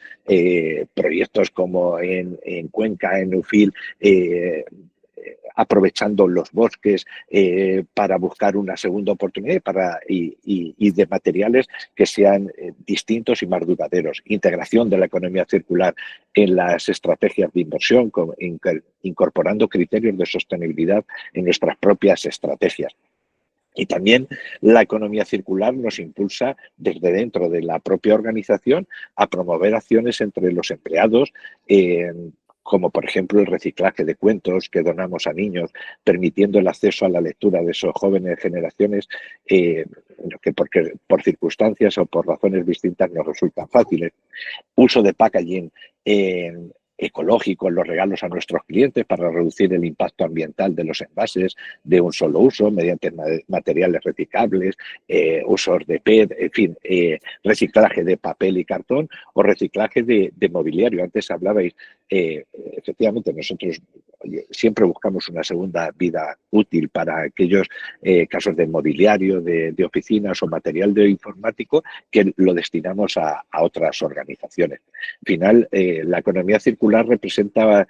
proyectos como en Cuenca, en Neufil, aprovechando los bosques para buscar una segunda oportunidad y de materiales que sean distintos y más duraderos. Integración de la economía circular en las estrategias de inversión, incorporando criterios de sostenibilidad en nuestras propias estrategias. Y también la economía circular nos impulsa desde dentro de la propia organización a promover acciones entre los empleados, como por ejemplo el reciclaje de cuentos que donamos a niños, permitiendo el acceso a la lectura de esos jóvenes generaciones que por circunstancias o por razones distintas nos resultan fáciles. Uso de packaging ecológicos, los regalos a nuestros clientes para reducir el impacto ambiental de los envases de un solo uso mediante materiales reciclables, usos de PET, en fin, reciclaje de papel y cartón o reciclaje de mobiliario. Antes hablabais, efectivamente, nosotros siempre buscamos una segunda vida útil para aquellos casos de mobiliario, de oficinas o material de informático que lo destinamos a otras organizaciones. Al final, la economía circular representa,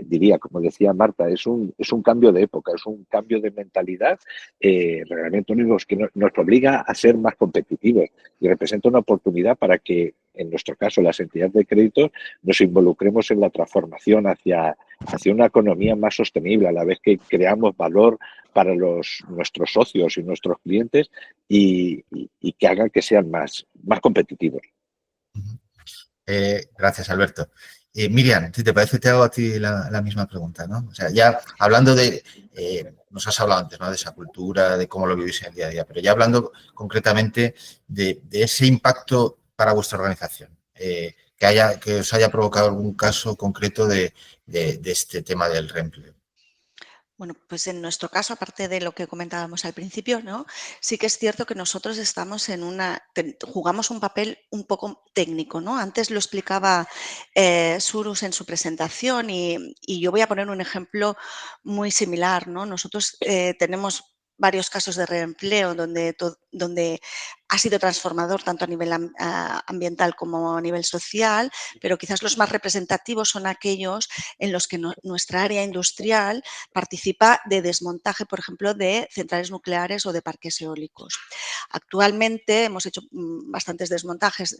diría, como decía Marta, es un cambio de época, es un cambio de mentalidad, Reglamento Omnibus que nos obliga a ser más competitivos y representa una oportunidad para que, en nuestro caso, las entidades de crédito nos involucremos en la transformación hacia una economía más sostenible, a la vez que creamos valor para nuestros socios y nuestros clientes y que hagan que sean más competitivos. Gracias, Alberto. Miriam, si te parece, te hago a ti la misma pregunta, ¿no? O sea, ya hablando de, nos has hablado antes, ¿no? De esa cultura, de cómo lo vivís en el día a día, pero ya hablando concretamente de ese impacto para vuestra organización, que os haya provocado algún caso concreto de este tema del reempleo. Bueno, pues en nuestro caso, aparte de lo que comentábamos al principio, ¿no? Sí que es cierto que nosotros estamos jugamos un papel un poco técnico, ¿no? Antes lo explicaba Surus en su presentación y yo voy a poner un ejemplo muy similar, ¿no? Nosotros tenemos varios casos de reempleo donde ha sido transformador tanto a nivel ambiental como a nivel social, pero quizás los más representativos son aquellos en los que nuestra área industrial participa de desmontaje, por ejemplo, de centrales nucleares o de parques eólicos. Actualmente hemos hecho bastantes desmontajes,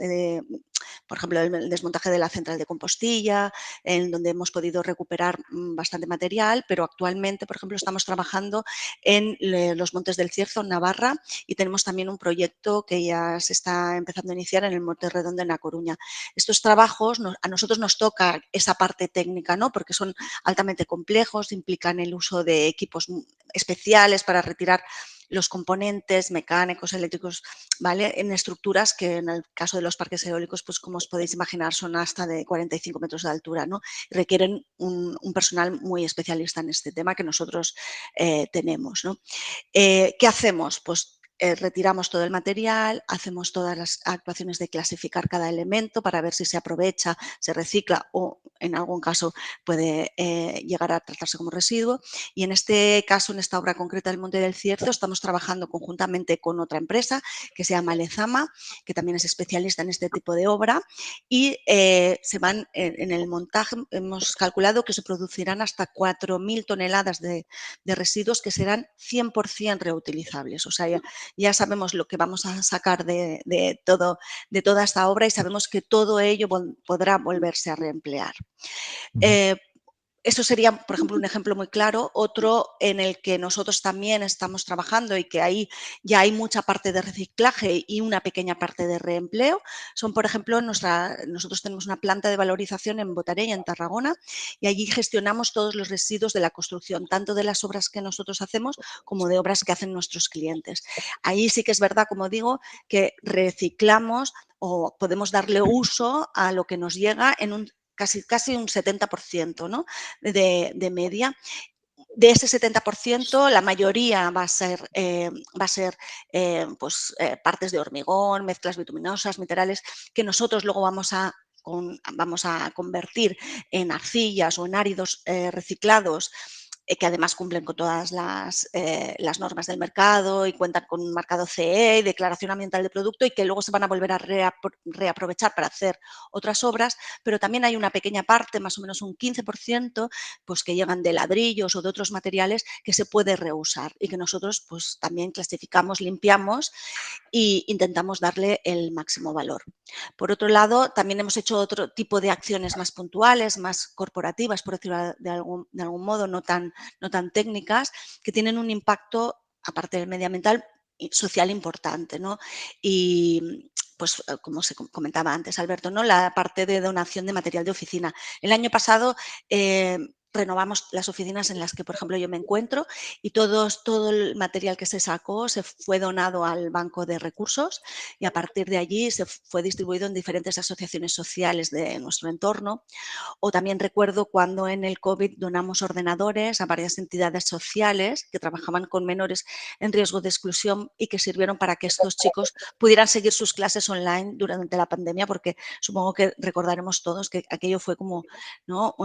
por ejemplo, el desmontaje de la central de Compostilla, en donde hemos podido recuperar bastante material, pero actualmente, por ejemplo, estamos trabajando en los Montes del Cierzo, en Navarra, y tenemos también un proyecto que ya se está empezando a iniciar en el Monte Redondo, en A Coruña. Estos trabajos, a nosotros nos toca esa parte técnica, ¿no? Porque son altamente complejos, implican el uso de equipos especiales para retirar los componentes mecánicos, eléctricos, ¿vale? En estructuras que en el caso de los parques eólicos, pues como os podéis imaginar, son hasta de 45 metros de altura, ¿no? Requieren un personal muy especialista en este tema que nosotros tenemos, ¿no? ¿Qué hacemos? Pues retiramos todo el material, hacemos todas las actuaciones de clasificar cada elemento para ver si se aprovecha, se recicla o en algún caso puede llegar a tratarse como residuo. Y en este caso, en esta obra concreta del Monte del Cierzo, estamos trabajando conjuntamente con otra empresa que se llama Lezama, que también es especialista en este tipo de obra y se van en el montaje, hemos calculado que se producirán hasta 4.000 toneladas de residuos que serán 100% reutilizables. O sea, ya sabemos lo que vamos a sacar de toda esta obra y sabemos que todo ello podrá volverse a reemplear. Eso sería, por ejemplo, un ejemplo muy claro. Otro en el que nosotros también estamos trabajando y que ahí ya hay mucha parte de reciclaje y una pequeña parte de reempleo son, por ejemplo, nosotros tenemos una planta de valorización en Botarella, en Tarragona, y allí gestionamos todos los residuos de la construcción, tanto de las obras que nosotros hacemos como de obras que hacen nuestros clientes. Ahí sí que es verdad, como digo, que reciclamos o podemos darle uso a lo que nos llega en un casi un 70%, ¿no? de media. De ese 70%, la mayoría va a ser partes de hormigón, mezclas bituminosas, minerales, que nosotros luego vamos a convertir en arcillas o en áridos reciclados, que además cumplen con todas las normas del mercado y cuentan con un marcado CE, declaración ambiental de producto, y que luego se van a volver a reaprovechar para hacer otras obras, pero también hay una pequeña parte, más o menos un 15%, pues que llegan de ladrillos o de otros materiales que se puede reusar y que nosotros pues también clasificamos, limpiamos e intentamos darle el máximo valor. Por otro lado, también hemos hecho otro tipo de acciones más puntuales, más corporativas, por decirlo de algún modo, no tan técnicas, que tienen un impacto, aparte del medioambiental, social importante, ¿no? Y pues como se comentaba antes, Alberto, ¿no? La parte de donación de material de oficina. El año pasado renovamos las oficinas en las que, por ejemplo, yo me encuentro y todo el material que se sacó se fue donado al banco de recursos y a partir de allí se fue distribuido en diferentes asociaciones sociales de nuestro entorno. O también recuerdo cuando en el COVID donamos ordenadores a varias entidades sociales que trabajaban con menores en riesgo de exclusión y que sirvieron para que estos chicos pudieran seguir sus clases online durante la pandemia, porque supongo que recordaremos todos que aquello fue como, ¿no?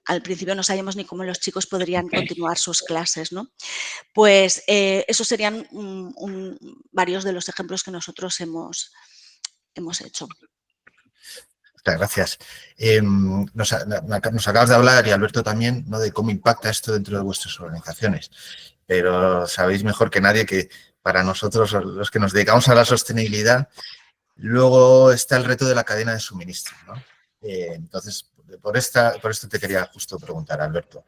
Al principio no sabíamos ni cómo los chicos podrían continuar sus clases, ¿no? Pues esos serían varios de los ejemplos que nosotros hemos hecho. Muchas gracias. Nos acabas de hablar, y Alberto también, ¿no?, de cómo impacta esto dentro de vuestras organizaciones. Pero sabéis mejor que nadie que para nosotros, los que nos dedicamos a la sostenibilidad, luego está el reto de la cadena de suministro, ¿no? Entonces, por esto te quería justo preguntar, Alberto.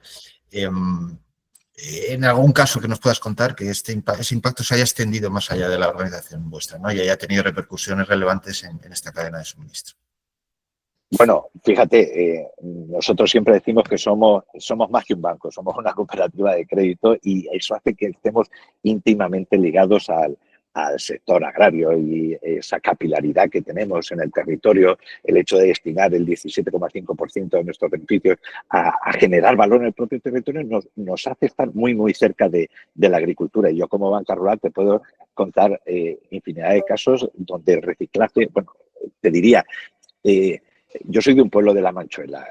En algún caso que nos puedas contar que ese impacto se haya extendido más allá de la organización vuestra, ¿no?, y haya tenido repercusiones relevantes en esta cadena de suministro. Bueno, fíjate, nosotros siempre decimos que somos más que un banco, somos una cooperativa de crédito y eso hace que estemos íntimamente ligados al sector agrario y esa capilaridad que tenemos en el territorio, el hecho de destinar el 17,5% de nuestros beneficios a generar valor en el propio territorio nos hace estar muy, muy cerca de la agricultura. Y yo como banca rural te puedo contar infinidad de casos donde el reciclaje, bueno, te diría... yo soy de un pueblo de La Manchuela,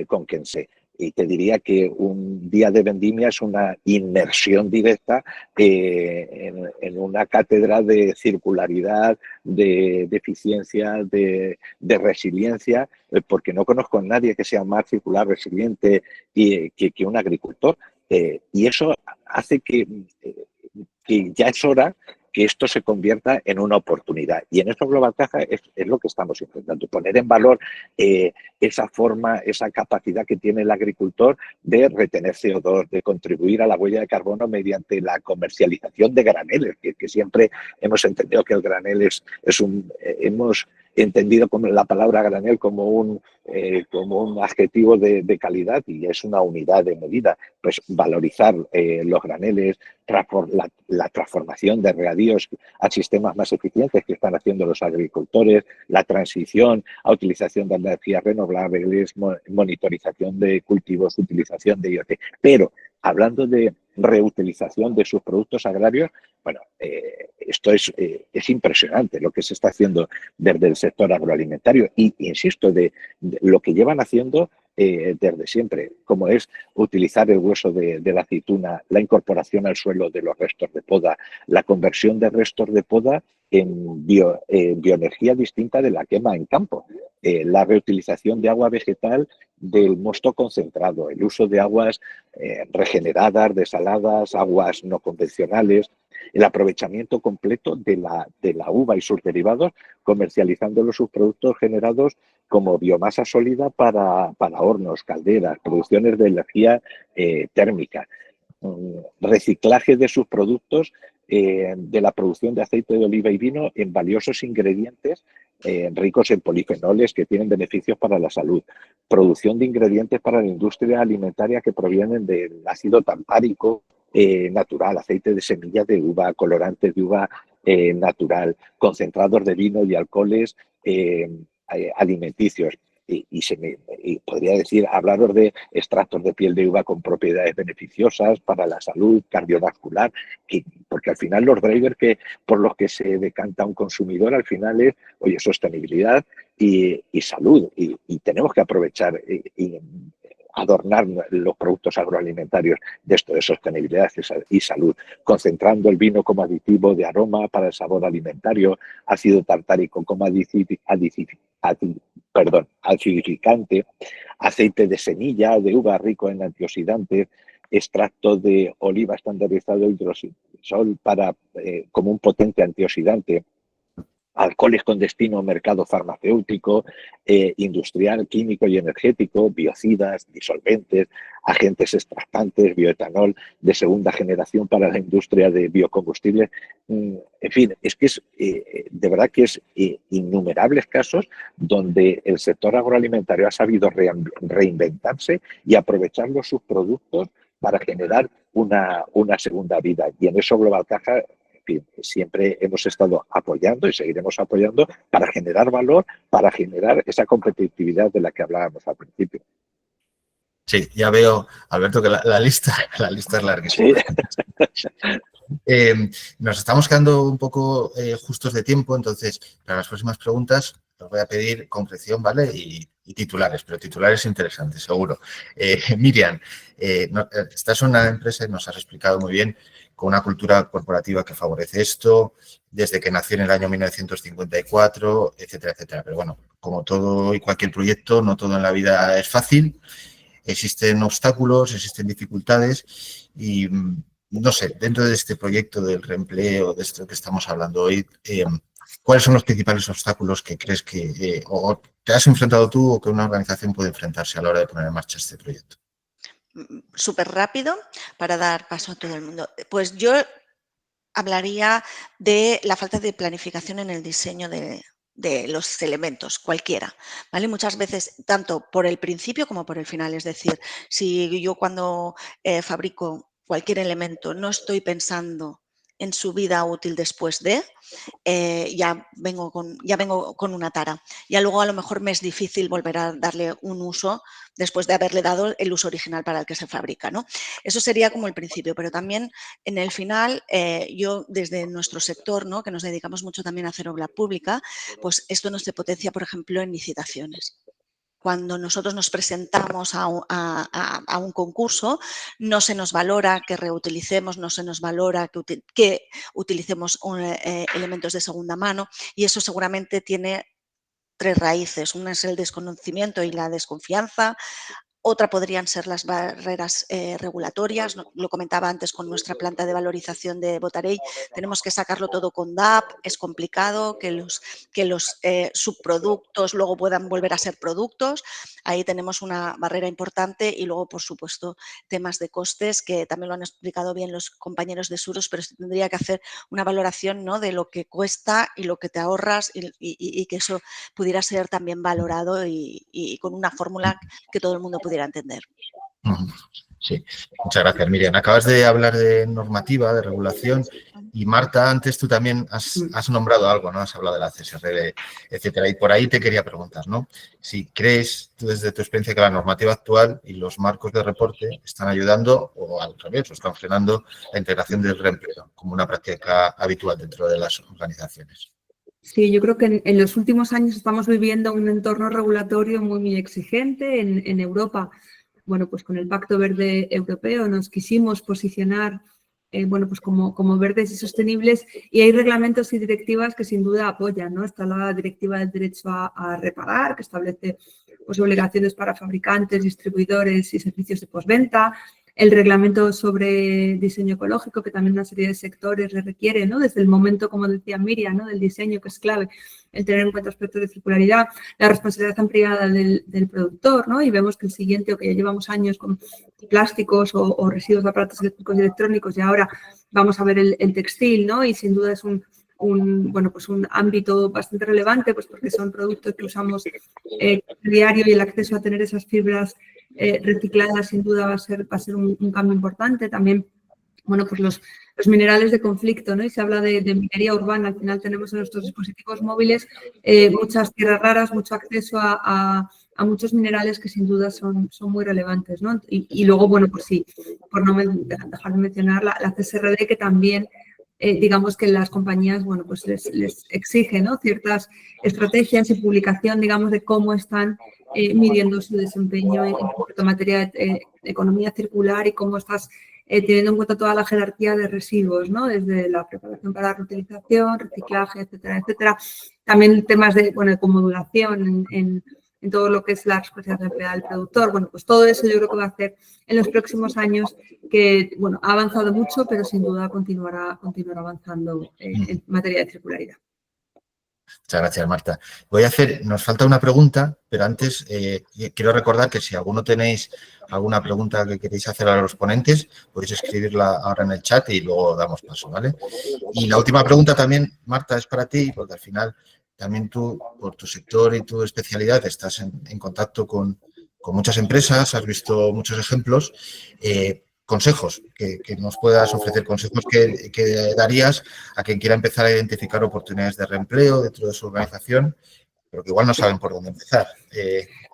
conquense, y te diría que un día de vendimia es una inmersión directa en una cátedra de circularidad, de eficiencia, de resiliencia, porque no conozco a nadie que sea más circular, resiliente que un agricultor. Y eso hace que ya es hora que esto se convierta en una oportunidad. Y en esto Global Caja es lo que estamos intentando, poner en valor esa forma, esa capacidad que tiene el agricultor de retener CO2, de contribuir a la huella de carbono mediante la comercialización de graneles, que siempre hemos entendido que el granel hemos entendido como la palabra granel como un adjetivo de calidad y es una unidad de medida. Pues valorizar los graneles, la transformación de regadíos a sistemas más eficientes que están haciendo los agricultores, la transición a utilización de energías renovables, monitorización de cultivos, utilización de IoT. Pero hablando de reutilización de sus productos agrarios, bueno, esto es impresionante lo que se está haciendo desde el sector agroalimentario y, insisto, de lo que llevan haciendo desde siempre, como es utilizar el hueso de la aceituna, la incorporación al suelo de los restos de poda, la conversión de restos de poda en bioenergía distinta de la quema en campo, la reutilización de agua vegetal del mosto concentrado, el uso de aguas regeneradas, desaladas, aguas no convencionales, el aprovechamiento completo de la uva y sus derivados, comercializando los subproductos generados como biomasa sólida para hornos, calderas, producciones de energía térmica, reciclaje de sus productos de la producción de aceite de oliva y vino en valiosos ingredientes ricos en polifenoles que tienen beneficios para la salud, producción de ingredientes para la industria alimentaria que provienen del ácido tartárico natural, aceite de semillas de uva, colorantes de uva natural, concentrados de vino y alcoholes alimenticios. Y podría decir, hablaros de extractos de piel de uva con propiedades beneficiosas para la salud cardiovascular, porque al final los drivers por los que se decanta un consumidor al final es, oye, sostenibilidad y salud. Y tenemos que aprovechar y adornar los productos agroalimentarios de esto, de sostenibilidad y salud, concentrando el vino como aditivo de aroma para el sabor alimentario, ácido tartárico como acidificante, aceite de semilla de uva rico en antioxidantes, extracto de oliva estandarizado hidrosol como un potente antioxidante, alcoholes con destino a mercado farmacéutico, industrial, químico y energético, biocidas, disolventes, agentes extractantes, bioetanol de segunda generación para la industria de biocombustibles. En fin, es que es de verdad que es innumerables casos donde el sector agroalimentario ha sabido reinventarse y aprovechar los subproductos para generar una segunda vida. Y en eso Global Caja, en fin, siempre hemos estado apoyando y seguiremos apoyando para generar valor, para generar esa competitividad de la que hablábamos al principio. Sí, ya veo, Alberto, que la lista es larguísima. Sí. Nos estamos quedando un poco justos de tiempo, entonces, para las próximas preguntas os voy a pedir concreción, ¿vale? Y titulares, pero titulares interesantes, seguro. Miriam, estás en una empresa y nos has explicado muy bien con una cultura corporativa que favorece esto, desde que nació en el año 1954, etcétera, etcétera. Pero bueno, como todo y cualquier proyecto, no todo en la vida es fácil. Existen obstáculos, existen dificultades y, no sé, dentro de este proyecto del reempleo, de esto que estamos hablando hoy, ¿cuáles son los principales obstáculos que crees que o te has enfrentado tú o que una organización puede enfrentarse a la hora de poner en marcha este proyecto? Súper rápido para dar paso a todo el mundo. Pues yo hablaría de la falta de planificación en el diseño de los elementos, cualquiera, ¿vale? Muchas veces, tanto por el principio como por el final. Es decir, si yo cuando fabrico cualquier elemento no estoy pensando en su vida útil después de, ya vengo con una tara. Ya luego a lo mejor me es difícil volver a darle un uso después de haberle dado el uso original para el que se fabrica, ¿no? Eso sería como el principio, pero también en el final, yo desde nuestro sector, ¿no?, que nos dedicamos mucho también a hacer obra pública, pues esto nos potencia, por ejemplo, en licitaciones. Cuando nosotros nos presentamos a un concurso, no se nos valora que reutilicemos, no se nos valora que utilicemos elementos de segunda mano, y eso seguramente tiene 3 raíces. Una es el desconocimiento y la desconfianza. Otra podrían ser las barreras regulatorias. Lo comentaba antes con nuestra planta de valorización de Botarell. Tenemos que sacarlo todo con DAP. Es complicado que los subproductos luego puedan volver a ser productos. Ahí tenemos una barrera importante y luego, por supuesto, temas de costes que también lo han explicado bien los compañeros de Suros, pero se tendría que hacer una valoración, ¿no?, de lo que cuesta y lo que te ahorras y que eso pudiera ser también valorado y con una fórmula que todo el mundo pudiera entender. Sí, muchas gracias, Miriam. Acabas de hablar de normativa, de regulación, y Marta, antes tú también has nombrado algo, ¿no? Has hablado de la CSRD, etcétera, y por ahí te quería preguntar, ¿no? Si crees tú desde tu experiencia que la normativa actual y los marcos de reporte están ayudando o al revés, o están frenando la integración del reempleo como una práctica habitual dentro de las organizaciones. Sí, yo creo que en los últimos años estamos viviendo un entorno regulatorio muy exigente en Europa. Bueno, pues con el Pacto Verde Europeo nos quisimos posicionar bueno, pues como verdes y sostenibles, y hay reglamentos y directivas que sin duda apoyan, ¿no? Está la Directiva del Derecho a Reparar, que establece pues, obligaciones para fabricantes, distribuidores y servicios de postventa. El reglamento sobre diseño ecológico, que también una serie de sectores le requiere, ¿no? Desde el momento, como decía Miriam, ¿no?, del diseño, que es clave, el tener en cuenta aspectos de circularidad, la responsabilidad ampliada del productor, ¿no? Y vemos que el siguiente, o que ya llevamos años con plásticos o residuos de aparatos eléctricos y electrónicos, y ahora vamos a ver el textil, ¿no? Y sin duda es un ámbito bastante relevante, pues porque son productos que usamos diario, y el acceso a tener esas fibras recicladas sin duda va a ser un cambio importante. También, bueno, pues los minerales de conflicto, ¿no? Y se habla de minería urbana. Al final tenemos en nuestros dispositivos móviles muchas tierras raras, mucho acceso a muchos minerales que sin duda son muy relevantes, ¿no? Y luego, bueno, pues sí, por no dejar de mencionar la CSRD, que también digamos que las compañías, bueno, pues les exige, ¿no?, ciertas estrategias y publicación, digamos, de cómo están midiendo su desempeño en materia de economía circular y cómo estás teniendo en cuenta toda la jerarquía de residuos, ¿no?, desde la preparación para la reutilización, reciclaje, etcétera, etcétera. También temas de comodulación en todo lo que es la responsabilidad empleada del productor. Bueno, pues todo eso yo creo que va a hacer en los próximos años que, bueno, ha avanzado mucho, pero sin duda continuará avanzando en materia de circularidad. Muchas gracias, Marta. Nos falta una pregunta, pero antes quiero recordar que si alguno tenéis alguna pregunta que queréis hacer a los ponentes, podéis escribirla ahora en el chat y luego damos paso, ¿vale? Y la última pregunta también, Marta, es para ti, porque al final también tú, por tu sector y tu especialidad, estás en contacto con muchas empresas, has visto muchos ejemplos. Consejos, que nos puedas ofrecer, consejos que darías a quien quiera empezar a identificar oportunidades de reempleo dentro de su organización, pero que igual no saben por dónde empezar.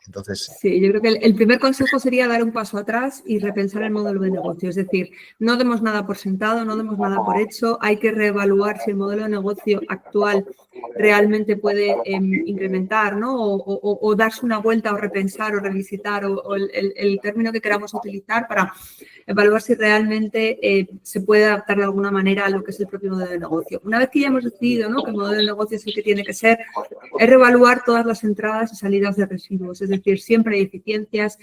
Entonces, sí, yo creo que el primer consejo sería dar un paso atrás y repensar el modelo de negocio. Es decir, no demos nada por sentado, no demos nada por hecho. Hay que reevaluar si el modelo de negocio actual realmente puede incrementar, ¿no? O darse una vuelta o repensar o revisitar o el término que queramos utilizar para evaluar si realmente se puede adaptar de alguna manera a lo que es el propio modelo de negocio. Una vez que ya hemos decidido, ¿no?, que el modelo de negocio es el que tiene que ser, es reevaluar todas las entradas y salidas de residuos. Es decir, siempre hay eficiencias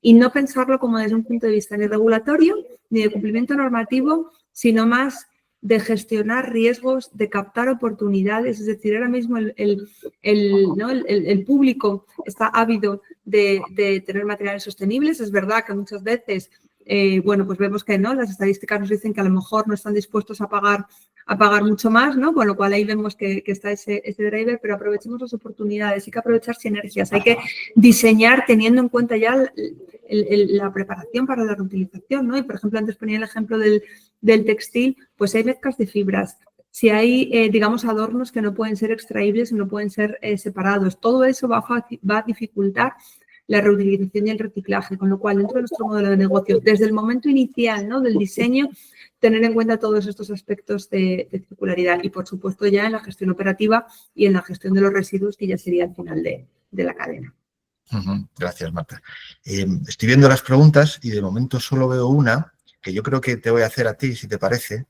y no pensarlo como desde un punto de vista ni regulatorio ni de cumplimiento normativo, sino más de gestionar riesgos, de captar oportunidades. Es decir, ahora mismo el público está ávido de tener materiales sostenibles. Es verdad que muchas veces, bueno, pues vemos que no, las estadísticas nos dicen que a lo mejor no están dispuestos a pagar mucho más, ¿no? Con lo cual ahí vemos que está ese driver, pero aprovechemos las oportunidades, hay que aprovechar sinergias, hay que diseñar teniendo en cuenta ya la preparación para la reutilización, ¿no? Y, por ejemplo, antes ponía el ejemplo del textil, pues hay mezclas de fibras. Si hay, digamos, adornos que no pueden ser extraíbles y no pueden ser separados, todo eso va a dificultar la reutilización y el reciclaje, con lo cual dentro de nuestro modelo de negocio, desde el momento inicial, ¿no?, del diseño, tener en cuenta todos estos aspectos de circularidad y, por supuesto, ya en la gestión operativa y en la gestión de los residuos, que ya sería el final de la cadena. Gracias, Marta. Estoy viendo las preguntas y de momento solo veo una que yo creo que te voy a hacer a ti, si te parece.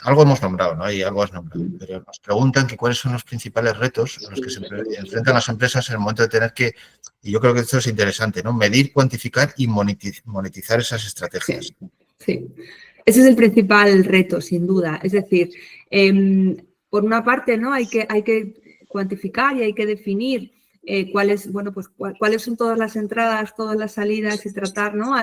Algo hemos nombrado, ¿no? Y algo has nombrado, pero nos preguntan que cuáles son los principales retos a los que se enfrentan las empresas en el momento de tener que, y yo creo que esto es interesante, ¿no?, medir, cuantificar y monetizar esas estrategias. Sí. Ese es el principal reto, sin duda. Es decir, por una parte, ¿no?, hay que cuantificar y hay que definir cuáles son todas las entradas, todas las salidas y tratar, ¿no?,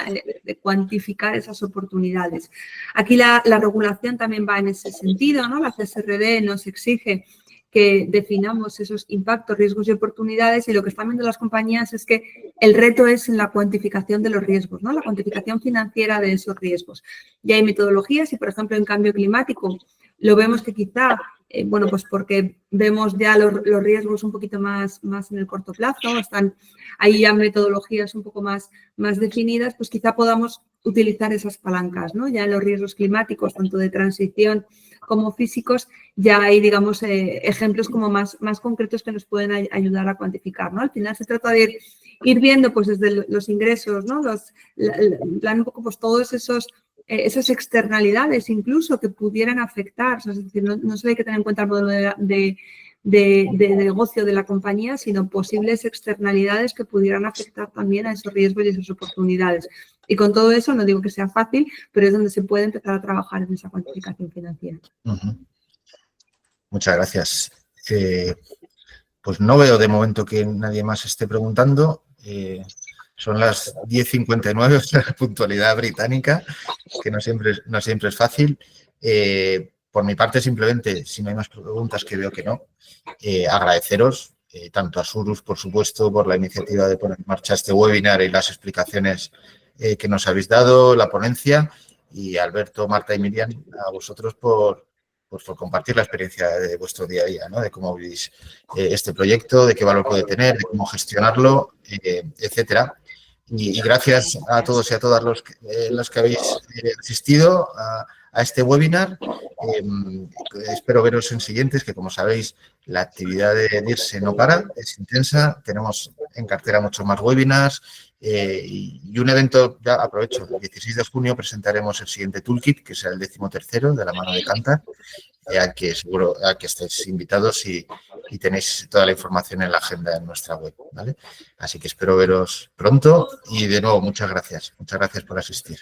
de cuantificar esas oportunidades. Aquí la regulación también va en ese sentido, ¿no? La CSRD nos exige que definamos esos impactos, riesgos y oportunidades, y lo que están viendo las compañías es que el reto es en la cuantificación de los riesgos, ¿no?, la cuantificación financiera de esos riesgos. Ya hay metodologías y, por ejemplo, en cambio climático lo vemos que quizá, bueno, pues porque vemos ya los riesgos un poquito más en el corto plazo, están ahí ya metodologías un poco más definidas, pues quizá podamos utilizar esas palancas, ¿no? Ya en los riesgos climáticos, tanto de transición como físicos, ya hay, digamos, ejemplos como más concretos que nos pueden ayudar a cuantificar, ¿no? Al final se trata de ir viendo, pues, desde los ingresos, ¿no?, en plan un poco, pues, todos esas externalidades incluso que pudieran afectar. O sea, es decir, no solo hay que tener en cuenta el modelo de negocio de la compañía, sino posibles externalidades que pudieran afectar también a esos riesgos y esas oportunidades. Y con todo eso, no digo que sea fácil, pero es donde se puede empezar a trabajar en esa cuantificación financiera. Muchas gracias. Pues no veo de momento que nadie más esté preguntando. Son las 10:59, o sea, la puntualidad británica, que no siempre es fácil. Por mi parte, simplemente, si no hay más preguntas, que veo que no, agradeceros tanto a Surus, por supuesto, por la iniciativa de poner en marcha este webinar y las explicaciones que nos habéis dado, la ponencia, y a Alberto, Marta y Miriam, a vosotros por compartir la experiencia de vuestro día a día, ¿no?, de cómo vivís este proyecto, de qué valor puede tener, de cómo gestionarlo, etcétera. Y gracias a todos y a todas los que habéis asistido a este webinar. Espero veros en siguientes, que como sabéis, la actividad de DIRSE no para, es intensa. Tenemos en cartera muchos más webinars y un evento, ya aprovecho, el 16 de junio presentaremos el siguiente toolkit, que será el 13º de la mano de Kantar, a que estáis invitados y tenéis toda la información en la agenda en nuestra web, ¿vale? Así que espero veros pronto y, de nuevo, muchas gracias. Muchas gracias por asistir.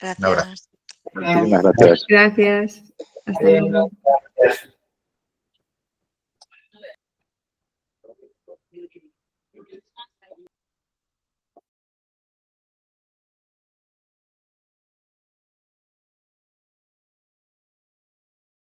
Gracias. Un abrazo. Muchísimas gracias. Gracias. Hasta luego. Gracias.